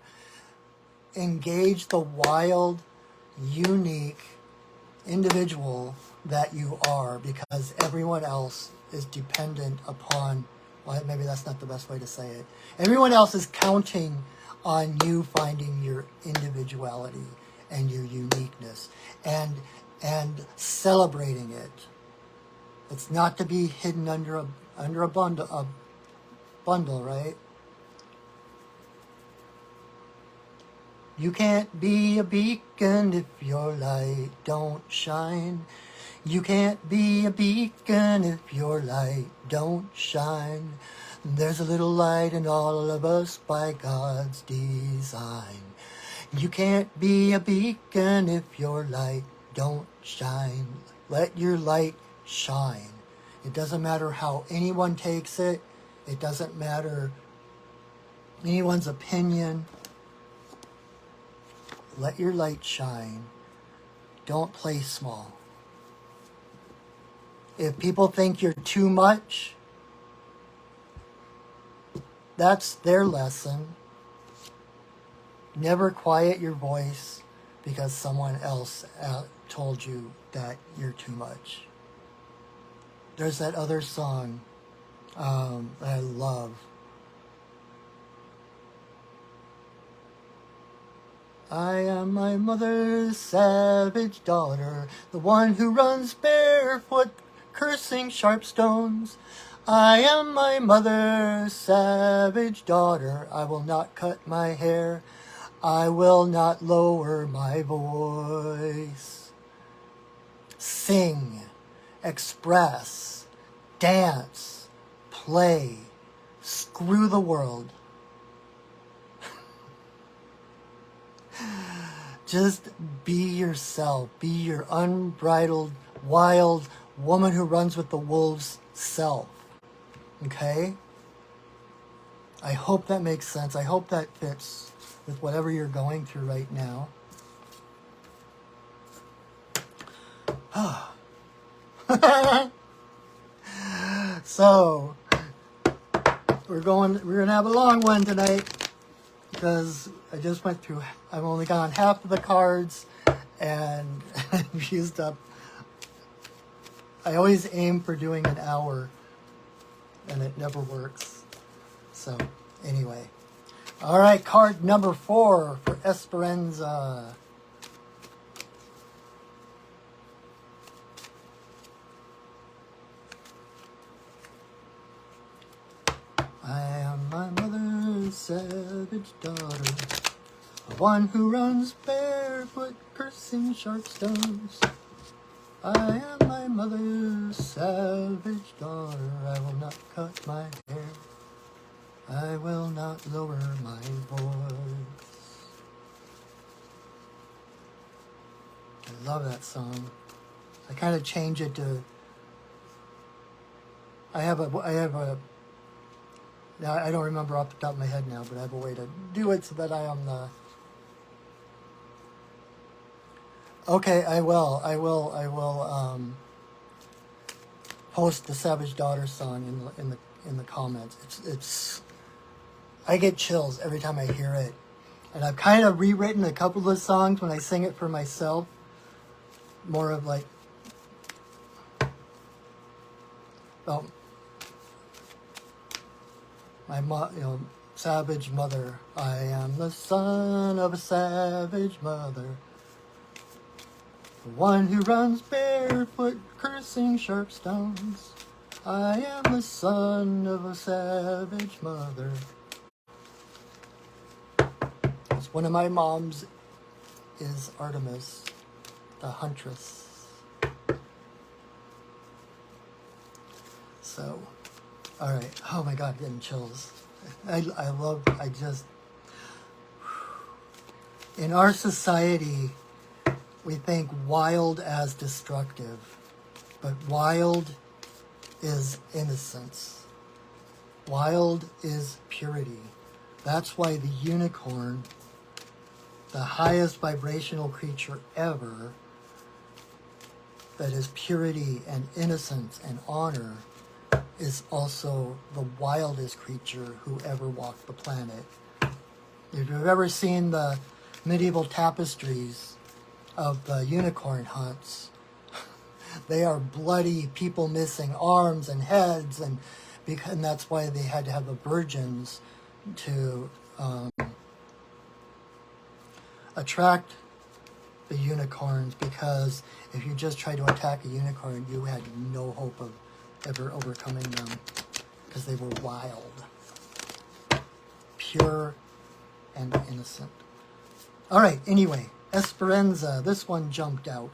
A: Engage the wild, unique individual that you are, because everyone else is dependent upon, well, maybe that's not the best way to say it. Everyone else is counting on you finding your individuality and your uniqueness and celebrating it. It's not to be hidden under a bundle, right? You can't be a beacon if your light don't shine. You can't be a beacon if your light don't shine. There's a little light in all of us by God's design. You can't be a beacon if your light don't shine. Let your light shine. It doesn't matter how anyone takes it. It doesn't matter anyone's opinion. Let your light shine. Don't play small. If people think you're too much, that's their lesson. Never quiet your voice because someone else told you that you're too much. There's that other song that I love. I am my mother's savage daughter, the one who runs barefoot, cursing sharp stones. I am my mother's savage daughter, I will not cut my hair, I will not lower my voice. Sing, express, dance, play, screw the world. Just be yourself. Be your unbridled, wild woman who runs with the wolves self. Okay? I hope that makes sense. I hope that fits with whatever you're going through right now. So, we're gonna have a long one tonight, because I just went through, I've only gone half of the cards, and I've used up, I always aim for doing an hour, and it never works. So, anyway. All right, card number 4 for Esperanza. I am my mother's savage daughter, the one who runs barefoot, cursing sharp stones. I am my mother's savage daughter, I will not cut my hair, I will not lower my voice. I love that song. I kind of change it to, I don't remember off the top of my head now, but I have a way to do it so that I am the... Okay, I will post the Savage Daughter song in the comments. It's I get chills every time I hear it. And I've kind of rewritten a couple of songs when I sing it for myself. More of like, oh, savage mother. I am the son of a savage mother. The one who runs barefoot, cursing sharp stones. I am the son of a savage mother. It's one of my moms is Artemis, the huntress. So, all right. Oh my God, getting chills. In our society, we think wild as destructive, but wild is innocence. Wild is purity. That's why the unicorn, the highest vibrational creature ever, that is purity and innocence and honor, is also the wildest creature who ever walked the planet. If you've ever seen the medieval tapestries of the unicorn hunts, they are bloody, people missing arms and heads, and that's why they had to have the virgins to attract the unicorns, because if you just tried to attack a unicorn, you had no hope of ever overcoming them, because they were wild, pure and innocent. All right, anyway, Esperanza, this one jumped out.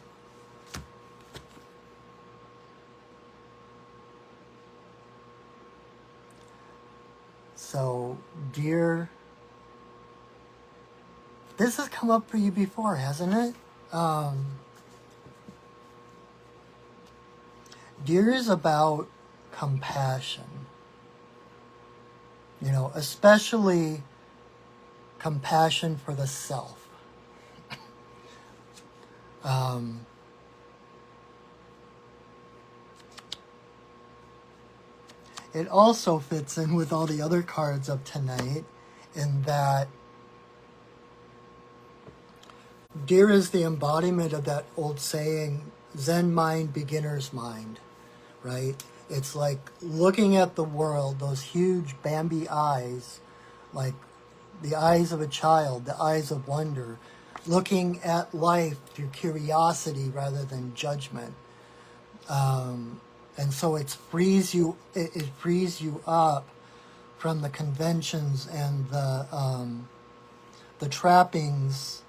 A: So, dear, this has come up for you before, hasn't it? Deer is about compassion. Especially compassion for the self. It also fits in with all the other cards of tonight, in that deer is the embodiment of that old saying, Zen mind, beginner's mind, right? It's like looking at the world, those huge Bambi eyes, like the eyes of a child, the eyes of wonder, looking at life through curiosity rather than judgment. And so it frees you up from the conventions and the trappings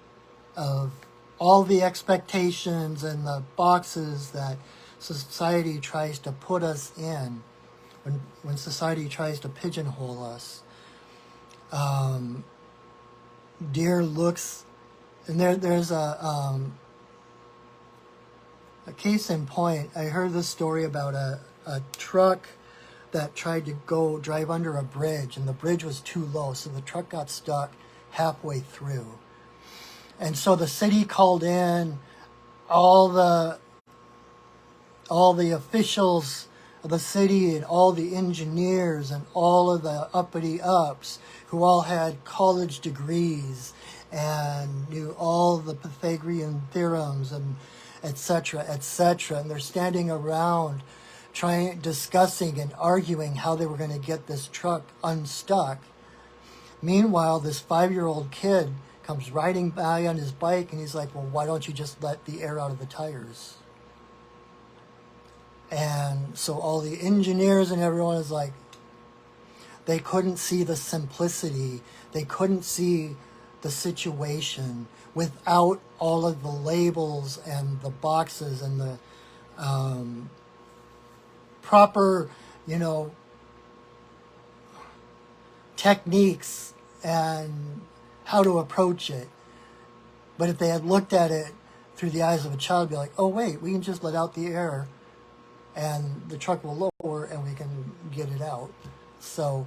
A: of all the expectations and the boxes that society tries to put us in. When society tries to pigeonhole us, deer looks, and there's a case in point. I heard this story about a truck that tried to drive under a bridge, and the bridge was too low, so the truck got stuck halfway through. And so the city called in all the officials of the city and all the engineers and all of the uppity ups who all had college degrees and knew all the Pythagorean theorems and etc., etc. And they're standing around discussing and arguing how they were going to get this truck unstuck. Meanwhile, this 5-year-old kid comes riding by on his bike, and he's like, well, why don't you just let the air out of the tires? And so all the engineers and everyone is like, they couldn't see the simplicity. They couldn't see the situation without all of the labels and the boxes and the proper, techniques and how to approach it. But if they had looked at it through the eyes of a child, be like, oh wait, we can just let out the air and the truck will lower and we can get it out. So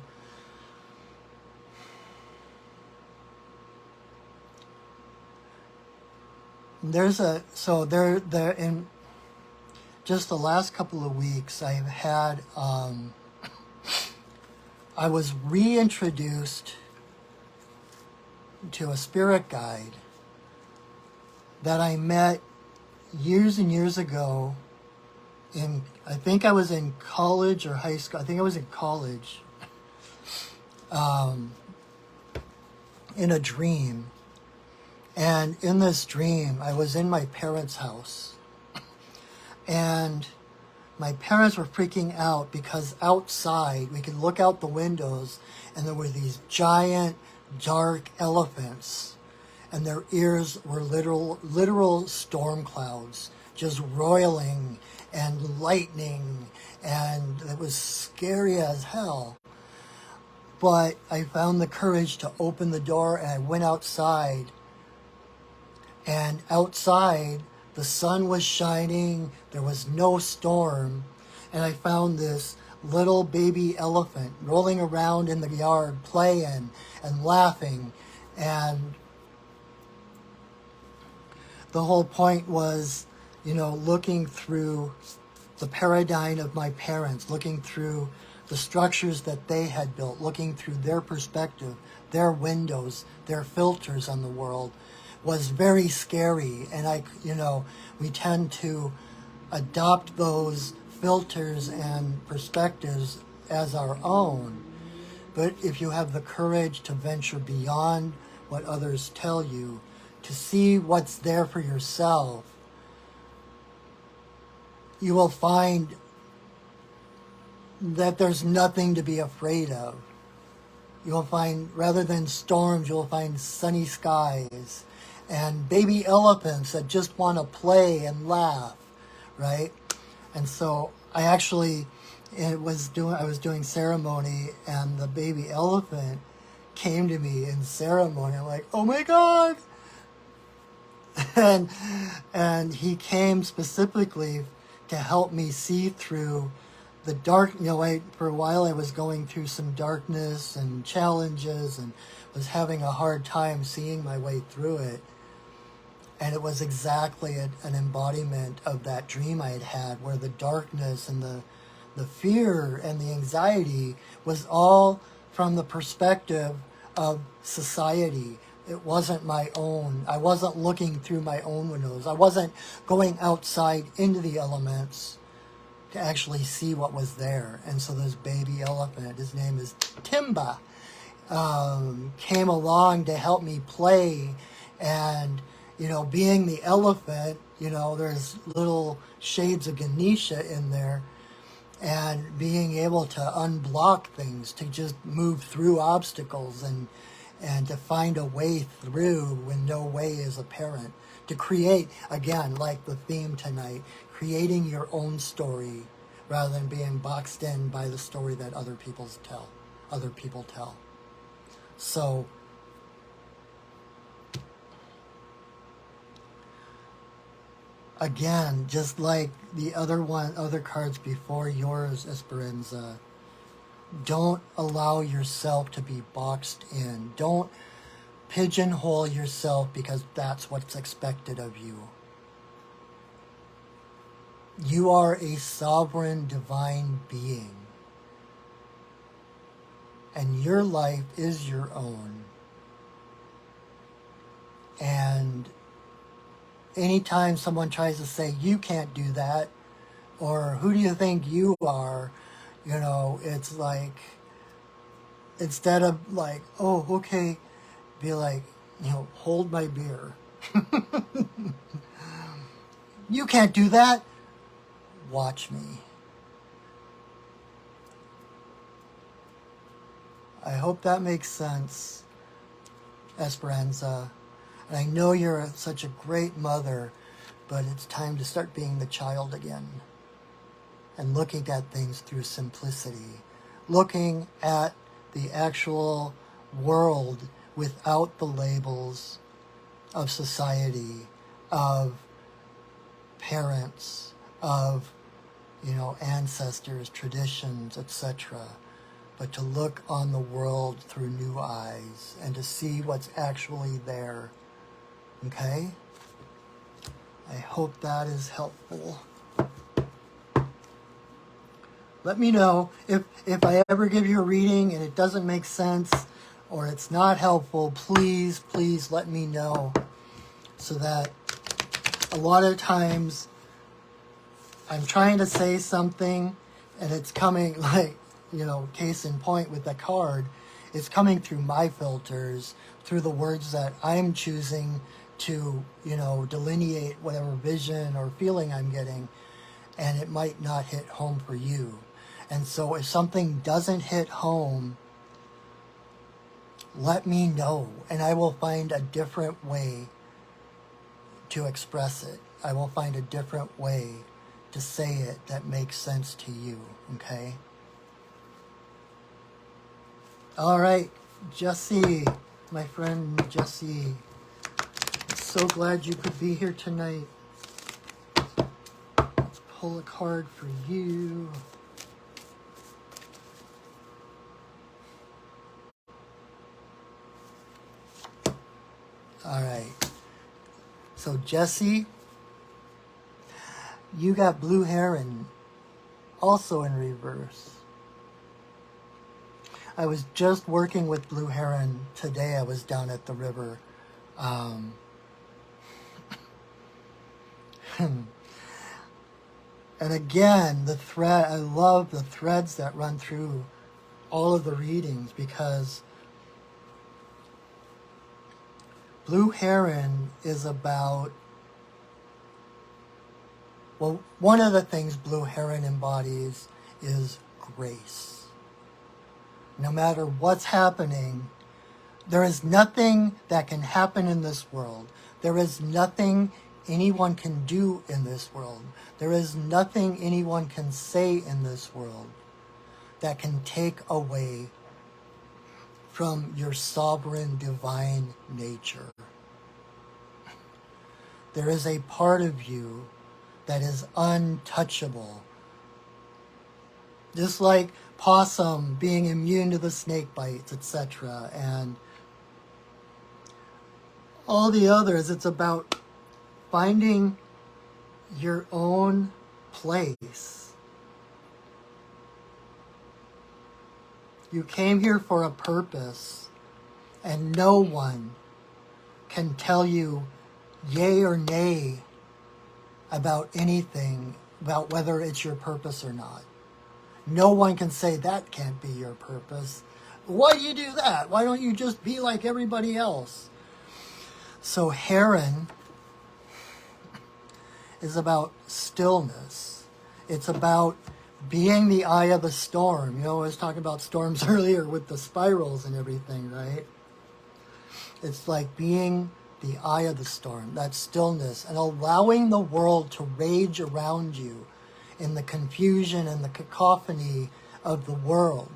A: they're in just the last couple of weeks, I've had, I was reintroduced to a spirit guide that I met years and years ago I think I was in college or high school. I think I was in college, in a dream. And in this dream, I was in my parents' house. And my parents were freaking out because outside, we could look out the windows and there were these giant, dark elephants. And their ears were literal storm clouds, just roiling and lightning, and it was scary as hell. But I found the courage to open the door, and I went outside. And outside, the sun was shining, there was no storm, and I found this little baby elephant rolling around in the yard, playing and laughing. And the whole point was, looking through the paradigm of my parents, looking through the structures that they had built, looking through their perspective, their windows, their filters on the world, was very scary. And we tend to adopt those filters and perspectives as our own. But if you have the courage to venture beyond what others tell you, to see what's there for yourself, you will find that there's nothing to be afraid of. You will find, rather than storms, you will find sunny skies and baby elephants that just want to play and laugh, right? And so I was doing ceremony, and the baby elephant came to me in ceremony. I'm like, oh my God! And he came specifically to help me see through the dark. For a while I was going through some darkness and challenges and was having a hard time seeing my way through it. And it was exactly an embodiment of that dream I had, where the darkness and the fear and the anxiety was all from the perspective of society. It wasn't my own. I wasn't looking through my own windows. I wasn't going outside into the elements to actually see what was there. And so this baby elephant, his name is Timba, came along to help me play. And, being the elephant, there's little shades of Ganesha in there. And being able to unblock things, to just move through obstacles and to find a way through when no way is apparent. To create, again, like the theme tonight, creating your own story rather than being boxed in by the story that other people tell. So, again, just like the other cards before yours, Esperanza, don't allow yourself to be boxed in. Don't pigeonhole yourself because that's what's expected of you. You are a sovereign divine being. And your life is your own. And anytime someone tries to say, you can't do that, or who do you think you are, it's like, instead of like, oh, okay, be like, hold my beer. You can't do that. Watch me. I hope that makes sense, Esperanza. And I know you're such a great mother, but it's time to start being the child again. And looking at things through simplicity. Looking at the actual world without the labels of society, of parents, of, ancestors, traditions, etc. But to look on the world through new eyes and to see what's actually there. Okay? I hope that is helpful. Let me know if I ever give you a reading and it doesn't make sense or it's not helpful. Please let me know, so that a lot of times I'm trying to say something and it's coming, like, case in point with the card, it's coming through my filters, through the words that I'm choosing to, delineate whatever vision or feeling I'm getting, and it might not hit home for you. And so if something doesn't hit home, let me know, and I will find a different way to express it. I will find a different way to say it that makes sense to you, okay? All right, Jesse, my friend Jesse, so glad you could be here tonight. Let's pull a card for you. All right, so Jesse, you got blue heron also in reverse. I was just working with blue heron today. I was down at the river. And again, the thread, I love the threads that run through all of the readings, because blue heron is about, well, one of the things blue heron embodies is grace. No matter what's happening, there is nothing that can happen in this world. There is nothing anyone can do in this world. There is nothing anyone can say in this world that can take away from your sovereign divine nature. There is a part of you that is untouchable. Just like possum being immune to the snake bites, etc., and all the others, it's about finding your own place. You came here for a purpose, and no one can tell you yay or nay about anything, about whether it's your purpose or not. No one can say that can't be your purpose. Why do you do that? Why don't you just be like everybody else? So heron is about stillness. It's about being the eye of the storm. I was talking about storms earlier with the spirals and everything, right? It's like being the eye of the storm, that stillness, and allowing the world to rage around you in the confusion and the cacophony of the world,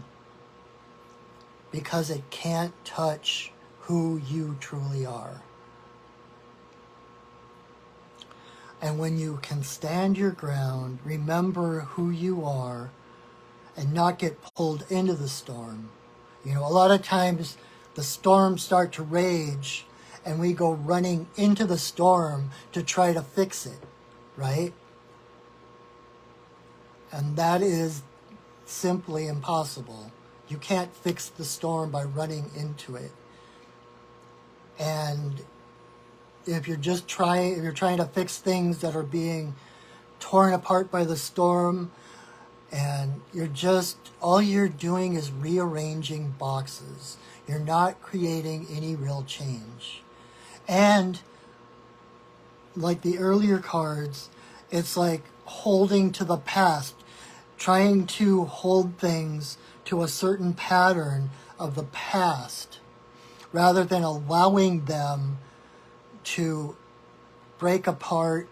A: because it can't touch who you truly are. And when you can stand your ground, remember who you are, and not get pulled into the storm. A lot of times the storms start to rage and we go running into the storm to try to fix it, right? And that is simply impossible. You can't fix the storm by running into it. And if you're trying to fix things that are being torn apart by the storm, and all you're doing is rearranging boxes. You're not creating any real change. And like the earlier cards, it's like holding to the past, trying to hold things to a certain pattern of the past, rather than allowing them to break apart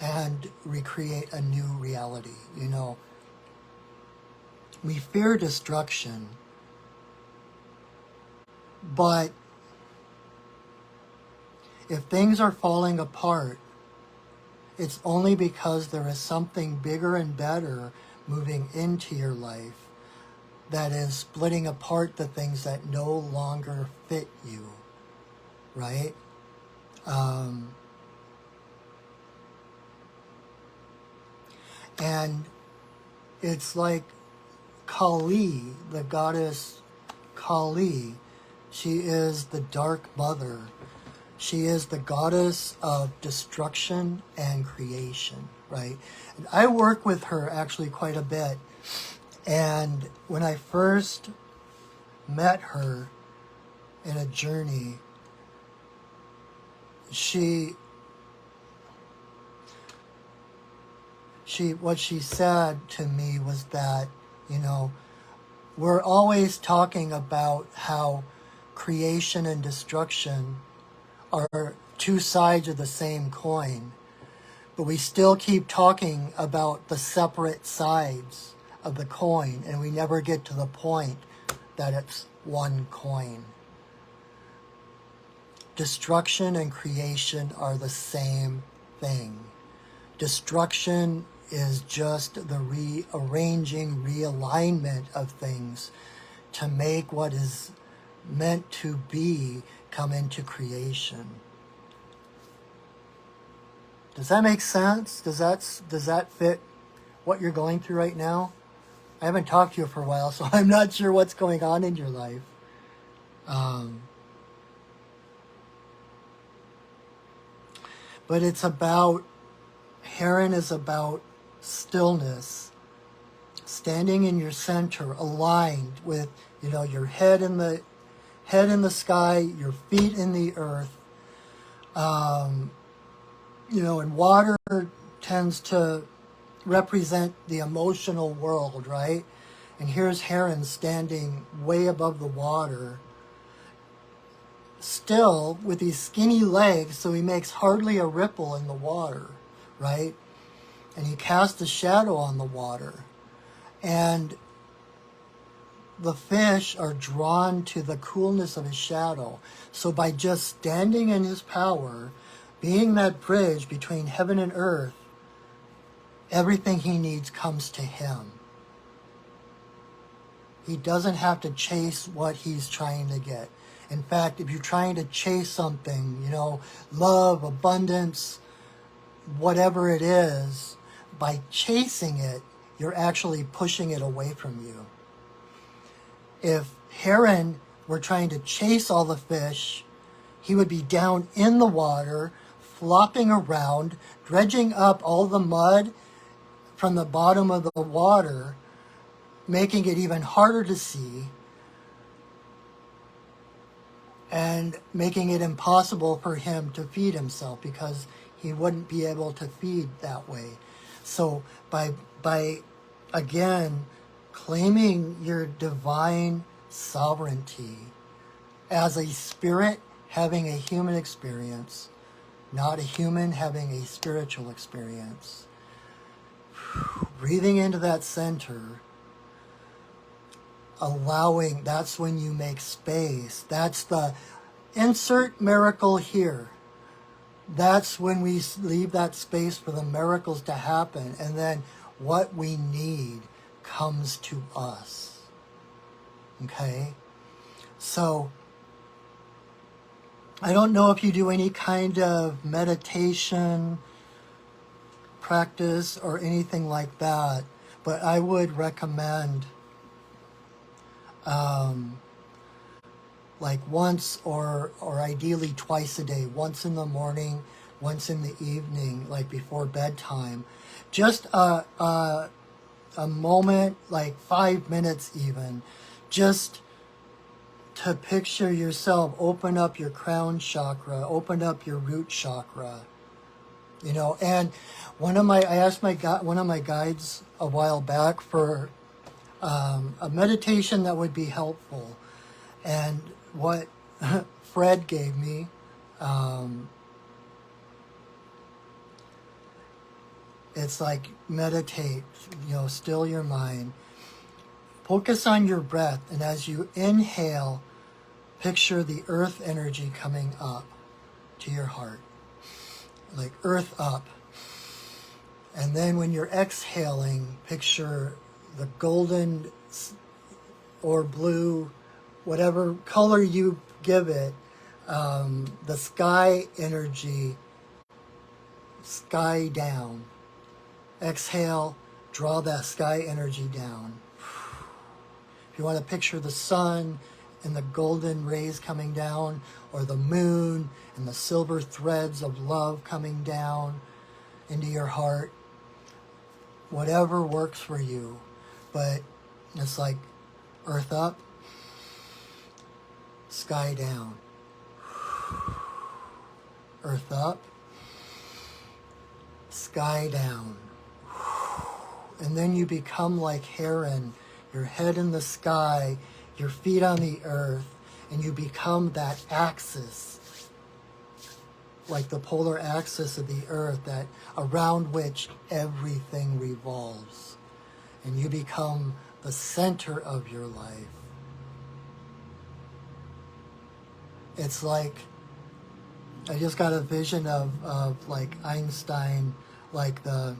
A: and recreate a new reality. We fear destruction, but if things are falling apart, it's only because there is something bigger and better moving into your life that is splitting apart the things that no longer fit you, right? And it's like Kali, the goddess Kali, she is the Dark Mother. She is the goddess of destruction and creation, right? And I work with her actually quite a bit. And when I first met her in a journey, what she said to me was that, you know, we're always talking about how creation and destruction are two sides of the same coin, but we still keep talking about the separate sides of the coin, and we never get to the point that it's one coin. Destruction and creation are the same thing. Destruction is just the rearranging, realignment of things to make what is meant to be come into creation. Does that make sense? Does that fit what you're going through right now? I haven't talked to you for a while, so I'm not sure what's going on in your life. But it's about, Heron is about stillness, standing in your center, aligned with, you know, your head in the sky, your feet in the earth. You know, and water tends to represent the emotional world, right? And here's Heron standing way above the water, still with these skinny legs, so he makes hardly a ripple in the water, right? And he casts a shadow on the water. And the fish are drawn to the coolness of his shadow. So by just standing in his power, being that bridge between heaven and earth, everything he needs comes to him. He doesn't have to chase what he's trying to get. In fact, if you're trying to chase something, you know, love, abundance, whatever it is, by chasing it, you're actually pushing it away from you. If Heron were trying to chase all the fish, he would be down in the water, flopping around, dredging up all the mud from the bottom of the water, making it even harder to see, and making it impossible for him to feed himself because he wouldn't be able to feed that way. So by again, claiming your divine sovereignty as a spirit having a human experience, not a human having a spiritual experience. Breathing into that center, allowing, that's when you make space. That's the insert miracle here. That's when we leave that space for the miracles to happen, and then what we need comes to us. Okay? So, I don't know if you do any kind of meditation practice or anything like that, but I would recommend like once or ideally twice a day, once in the morning, once in the evening, like before bedtime. Just a moment, like 5 minutes even, just to picture yourself, open up your crown chakra, open up your root chakra, you know. And I asked one of my guides a while back for a meditation that would be helpful. And what Fred gave me, it's like meditate, you know, still your mind. Focus on your breath, and as you inhale, picture the earth energy coming up to your heart, like earth up. And then when you're exhaling, picture the golden or blue, whatever color you give it, the sky energy, sky down. Exhale, draw that sky energy down. you want to picture the sun and the golden rays coming down, or the moon and the silver threads of love coming down into your heart, whatever works for you. But it's like earth up, sky down. Earth up, sky down. And then you become like heron, your head in the sky, your feet on the earth, and you become that axis, like the polar axis of the earth, that around which everything revolves. And you become the center of your life. It's like, I just got a vision of like Einstein, I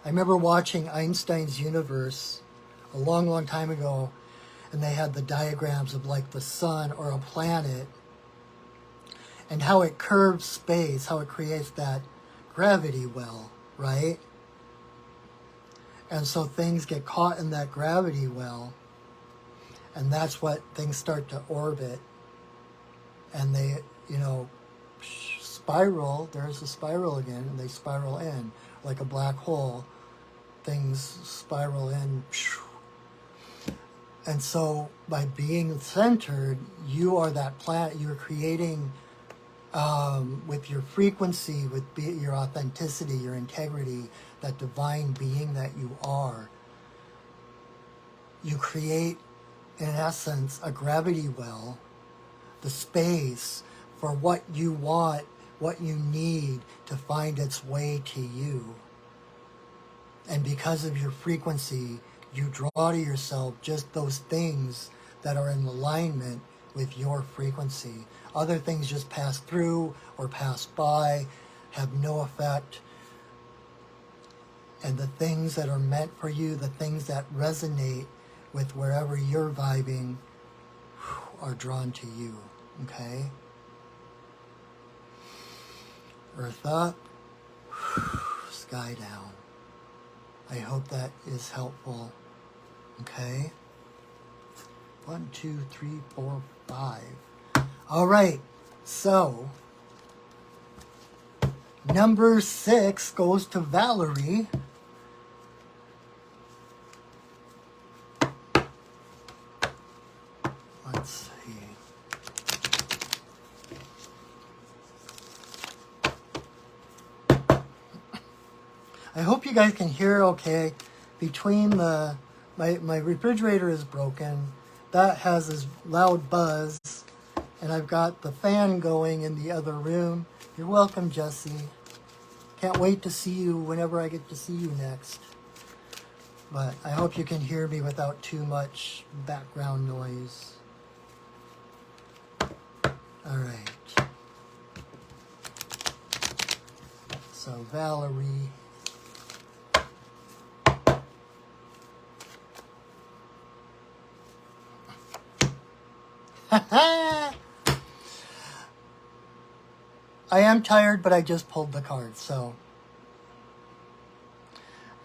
A: remember watching Einstein's universe a long, long time ago, and they had the diagrams of like the sun or a planet, and how it curves space, how it creates that gravity well, right? And so things get caught in that gravity well, and that's what things start to orbit, and they, spiral. There's a spiral again, and they spiral in like a black hole. Things spiral in. And so by being centered, you are that planet. You're creating with your frequency, with your authenticity, your integrity, that divine being that you are. You create, in essence, a gravity well, the space for what you want, what you need to find its way to you. And because of your frequency, you draw to yourself just those things that are in alignment with your frequency. Other things just pass through or pass by, have no effect. And the things that are meant for you, the things that resonate with wherever you're vibing, are drawn to you, okay? Earth up, sky down. I hope that is helpful, okay? 1, 2, 3, 4, 5. All right, so number 6 goes to Valerie. Let's see. I hope you guys can hear okay. Between my refrigerator is broken. That has this loud buzz. And I've got the fan going in the other room. You're welcome, Jesse. Can't wait to see you whenever I get to see you next. But I hope you can hear me without too much background noise. All right. So Valerie. I am tired, but I just pulled the card, so.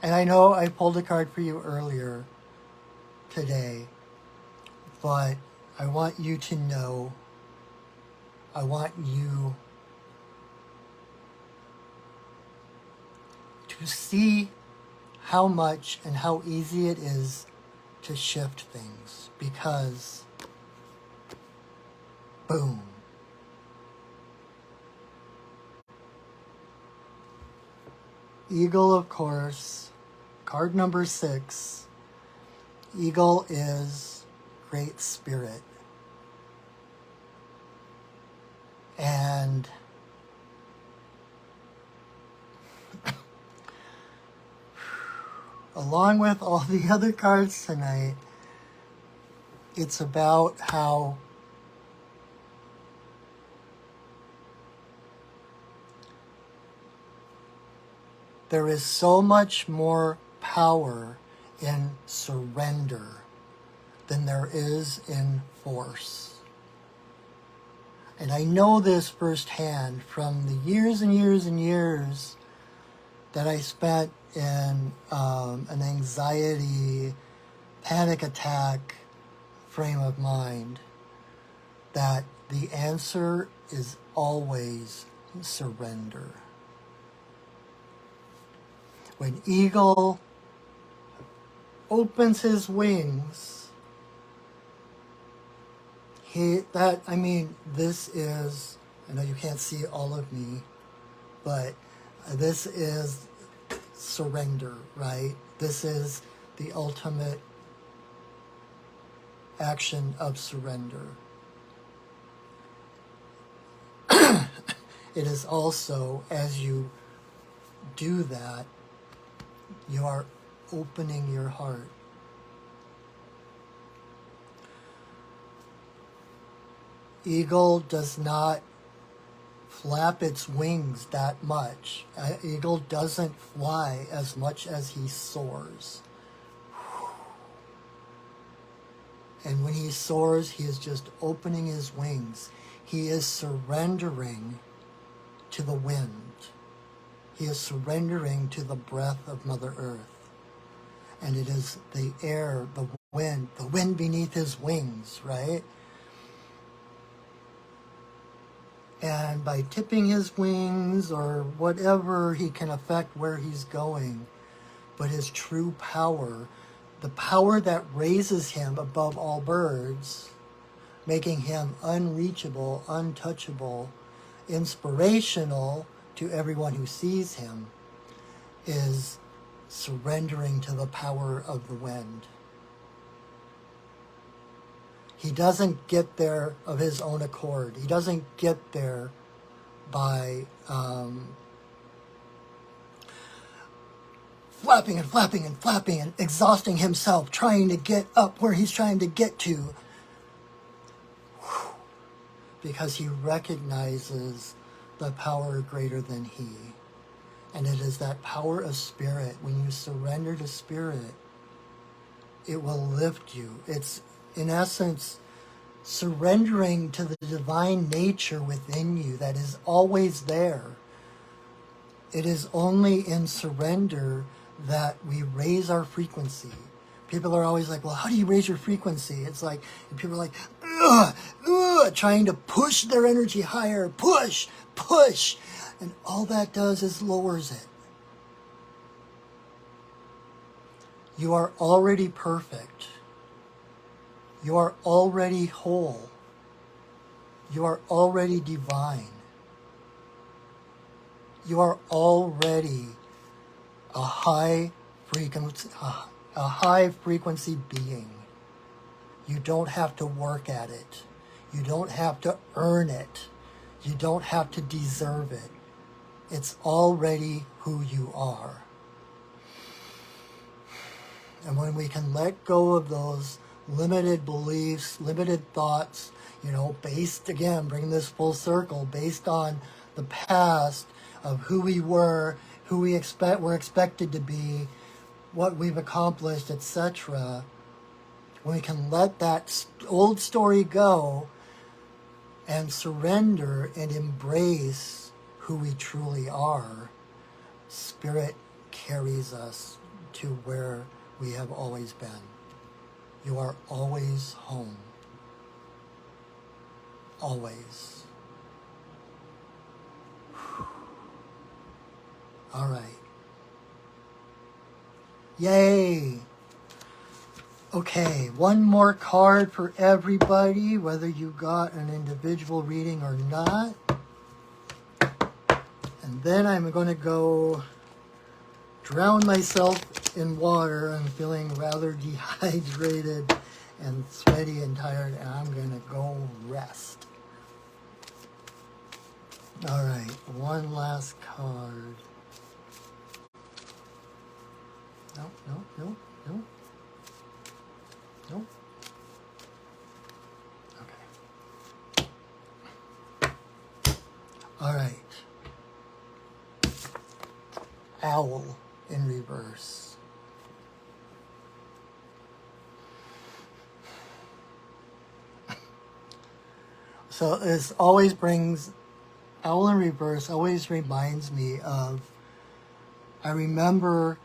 A: And I know I pulled a card for you earlier today, but I want you to know, I want you to see how much and how easy it is to shift things, because boom. Eagle, of course, card number 6. Eagle is Great Spirit. And along with all the other cards tonight, it's about how there is so much more power in surrender than there is in force. And I know this firsthand from the years and years and years that I spent in an anxiety, panic attack, frame of mind that the answer is always surrender. When eagle opens his wings, this is, I know you can't see all of me, but this is surrender, right? This is the ultimate action of surrender. It is also, as you do that, you are opening your heart. Eagle does not flap its wings that much. Eagle doesn't fly as much as he soars. And when he soars, he is just opening his wings. He is surrendering to the wind. He is surrendering to the breath of Mother Earth. And it is the air, the wind beneath his wings, right? And by tipping his wings or whatever, he can affect where he's going. But his true power, the power that raises him above all birds, making him unreachable, untouchable, inspirational to everyone who sees him, is surrendering to the power of the wind. He doesn't get there of his own accord. He doesn't get there by flapping and flapping and flapping and exhausting himself, trying to get up where he's trying to get to. Because he recognizes the power greater than he. And it is that power of spirit. When you surrender to spirit, it will lift you. It's, in essence, surrendering to the divine nature within you that is always there. It is only in surrender that we raise our frequency. People are always like, well, how do you raise your frequency? It's like, and people are like, trying to push their energy higher, push. And all that does is lowers it. You are already perfect. You are already whole. You are already divine. You are already a high frequency being. You don't have to work at it. You don't have to earn it. You don't have to deserve it. It's already who you are. And when we can let go of those limited beliefs, limited thoughts, based, again, bring this full circle, based on the past of who we were, who we're expected to be, what we've accomplished, etc. When we can let that old story go and surrender and embrace who we truly are, Spirit carries us to where we have always been. You are always home. Always. All right. Yay! Okay, one more card for everybody, whether you got an individual reading or not. And then I'm going to go drown myself in water. I'm feeling rather dehydrated and sweaty and tired, and I'm going to go rest. All right, one last card. No. Okay. All right. Owl in reverse. So this always brings, owl in reverse always reminds me of, I remember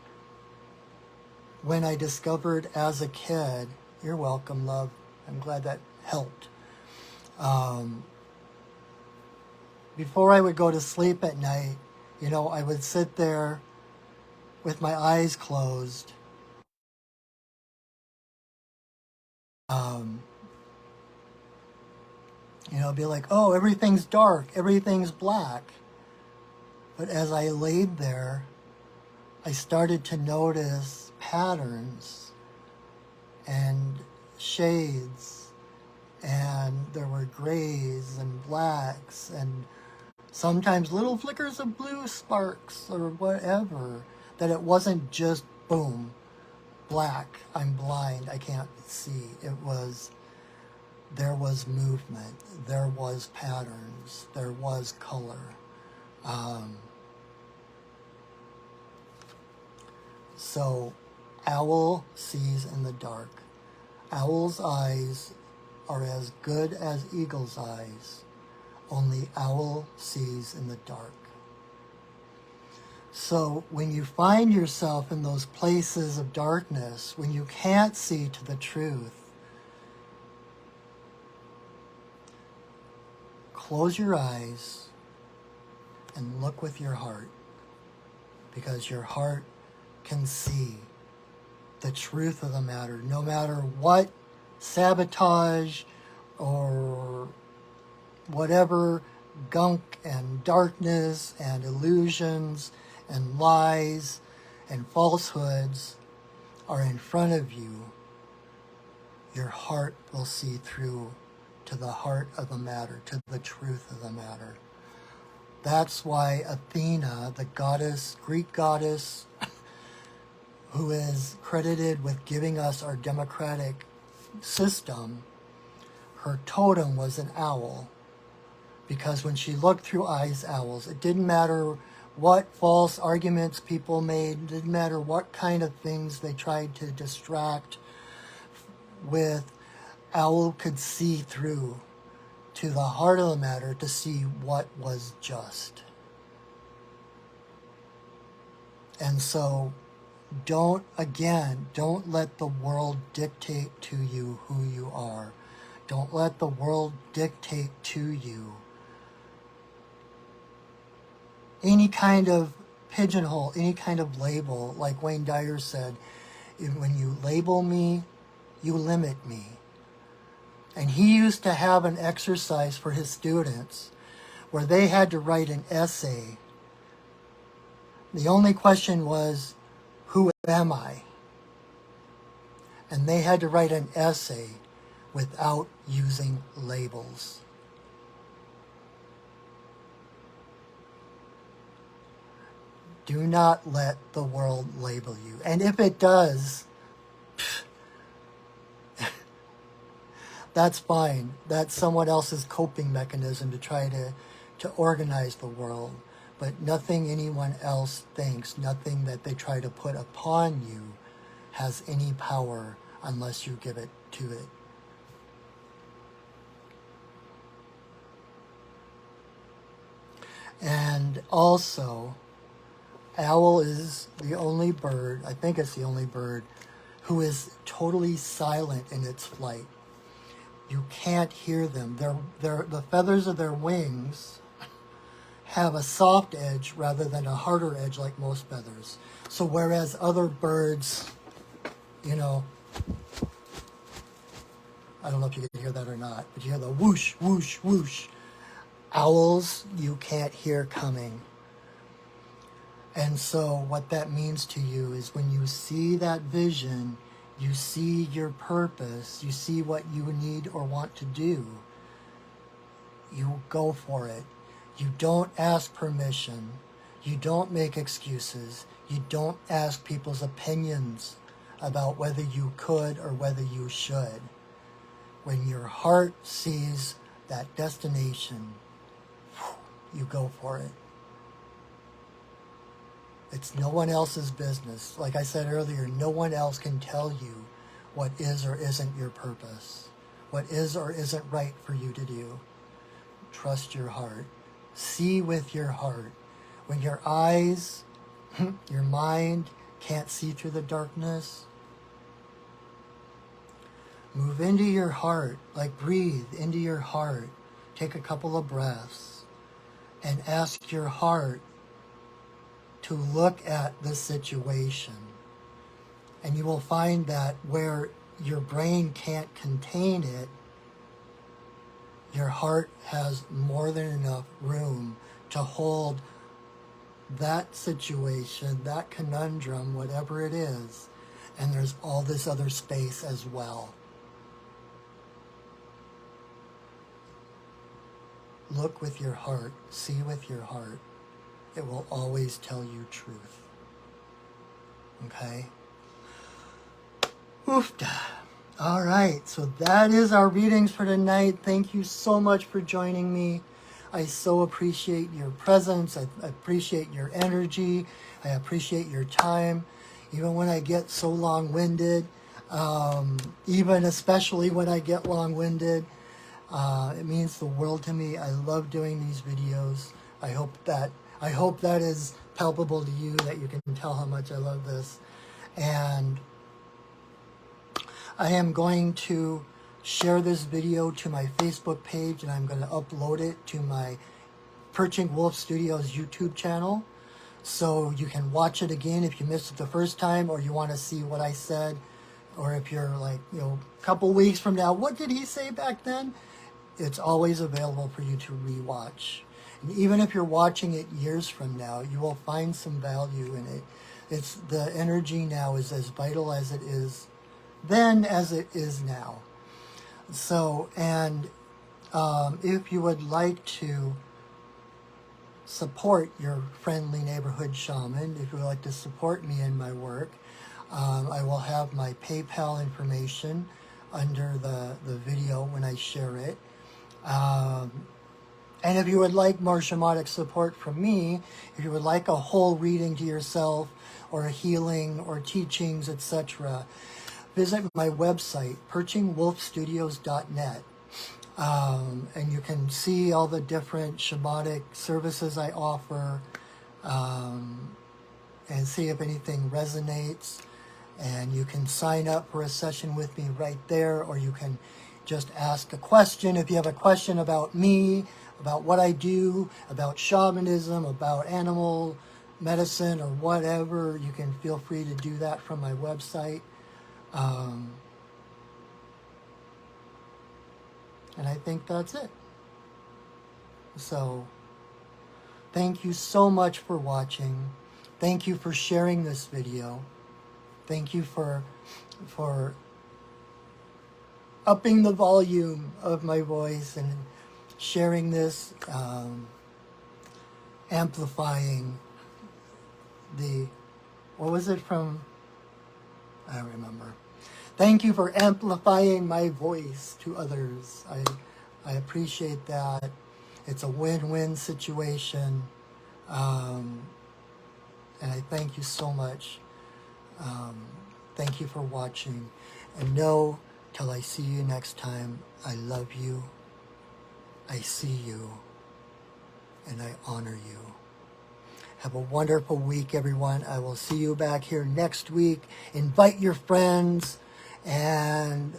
A: when I discovered as a kid, you're welcome, love, I'm glad that helped. Before I would go to sleep at night, you know, I would sit there with my eyes closed. You know, be like, oh, everything's dark, everything's black. But as I laid there, I started to notice patterns and shades, and there were grays and blacks and sometimes little flickers of blue sparks or whatever, that it wasn't just boom, black, I'm blind, I can't see. There was movement, there was patterns, there was color. So owl sees in the dark. Owl's eyes are as good as eagle's eyes. Only owl sees in the dark. So when you find yourself in those places of darkness, when you can't see to the truth, close your eyes and look with your heart, because your heart can see the truth of the matter, no matter what sabotage or whatever gunk and darkness and illusions and lies and falsehoods are in front of you. Your heart will see through to the heart of the matter, to the truth of the matter. That's why Athena, the goddess, Greek goddess, who is credited with giving us our democratic system, her totem was an owl. Because when she looked through eyes owls, it didn't matter what false arguments people made, it didn't matter what kind of things they tried to distract with, owl could see through to the heart of the matter to see what was just. And so don't let the world dictate to you who you are. Don't let the world dictate to you any kind of pigeonhole, any kind of label. Like Wayne Dyer said, when you label me, you limit me. And he used to have an exercise for his students where they had to write an essay. The only question was, who am I? And they had to write an essay without using labels. Do not let the world label you. And if it does, that's fine. That's someone else's coping mechanism to try to organize the world. But nothing anyone else thinks, nothing that they try to put upon you has any power unless you give it to it. And also, owl is the only bird, I think it's the only bird, who is totally silent in its flight. You can't hear them. The feathers of their wings have a soft edge rather than a harder edge like most feathers. So whereas other birds, you know, I don't know if you can hear that or not, but you hear the whoosh, whoosh, whoosh. Owls, you can't hear coming. And so what that means to you is when you see that vision, you see your purpose, you see what you need or want to do, you go for it. You don't ask permission. You don't make excuses. You don't ask people's opinions about whether you could or whether you should. When your heart sees that destination, you go for it. It's no one else's business. Like I said earlier, no one else can tell you what is or isn't your purpose, what is or isn't right for you to do. Trust your heart. See with your heart. When your eyes, your mind can't see through the darkness, Move into your heart, like breathe into your heart. Take a couple of breaths and ask your heart to look at the situation. And you will find that where your brain can't contain it, your heart has more than enough room to hold that situation, that conundrum, whatever it is. And there's all this other space as well. Look with your heart, see with your heart. It will always tell you truth. Okay? Oofda. All right, so that is our readings for tonight. Thank you so much for joining me. I so appreciate your presence. I appreciate your energy. I appreciate your time. Even when I get so long-winded, even especially when I get long-winded, it means the world to me. I love doing these videos. I hope that is palpable to you, that you can tell how much I love this. And I am going to share this video to my Facebook page, and I'm going to upload it to my Perching Wolf Studios YouTube channel. So you can watch it again if you missed it the first time, or you want to see what I said, or if you're like, a couple weeks from now, what did he say back then? It's always available for you to rewatch. And even if you're watching it years from now, you will find some value in it. The energy now is as vital as it is then as it is now. So, and if you would like to support your friendly neighborhood shaman, if you would like to support me in my work, I will have my PayPal information under the video when I share it. And if you would like more shamanic support from me, if you would like a whole reading to yourself, or a healing, or teachings, etc., visit my website, perchingwolfstudios.net. And you can see all the different shamanic services I offer, and see if anything resonates. And you can sign up for a session with me right there, or you can just ask a question. If you have a question about me, about what I do, about shamanism, about animal medicine, or whatever, you can feel free to do that from my website. And I think that's it. So, thank you so much for watching. Thank you for sharing this video. Thank you for upping the volume of my voice and sharing this, amplifying what was it from? I don't remember. Thank you for amplifying my voice to others. I appreciate that. It's a win-win situation. And I thank you so much. Thank you for watching. And know, till I see you next time, I love you, I see you, and I honor you. Have a wonderful week, everyone. I will see you back here next week. Invite your friends and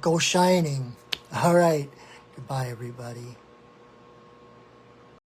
A: go shining. All right. Goodbye, everybody.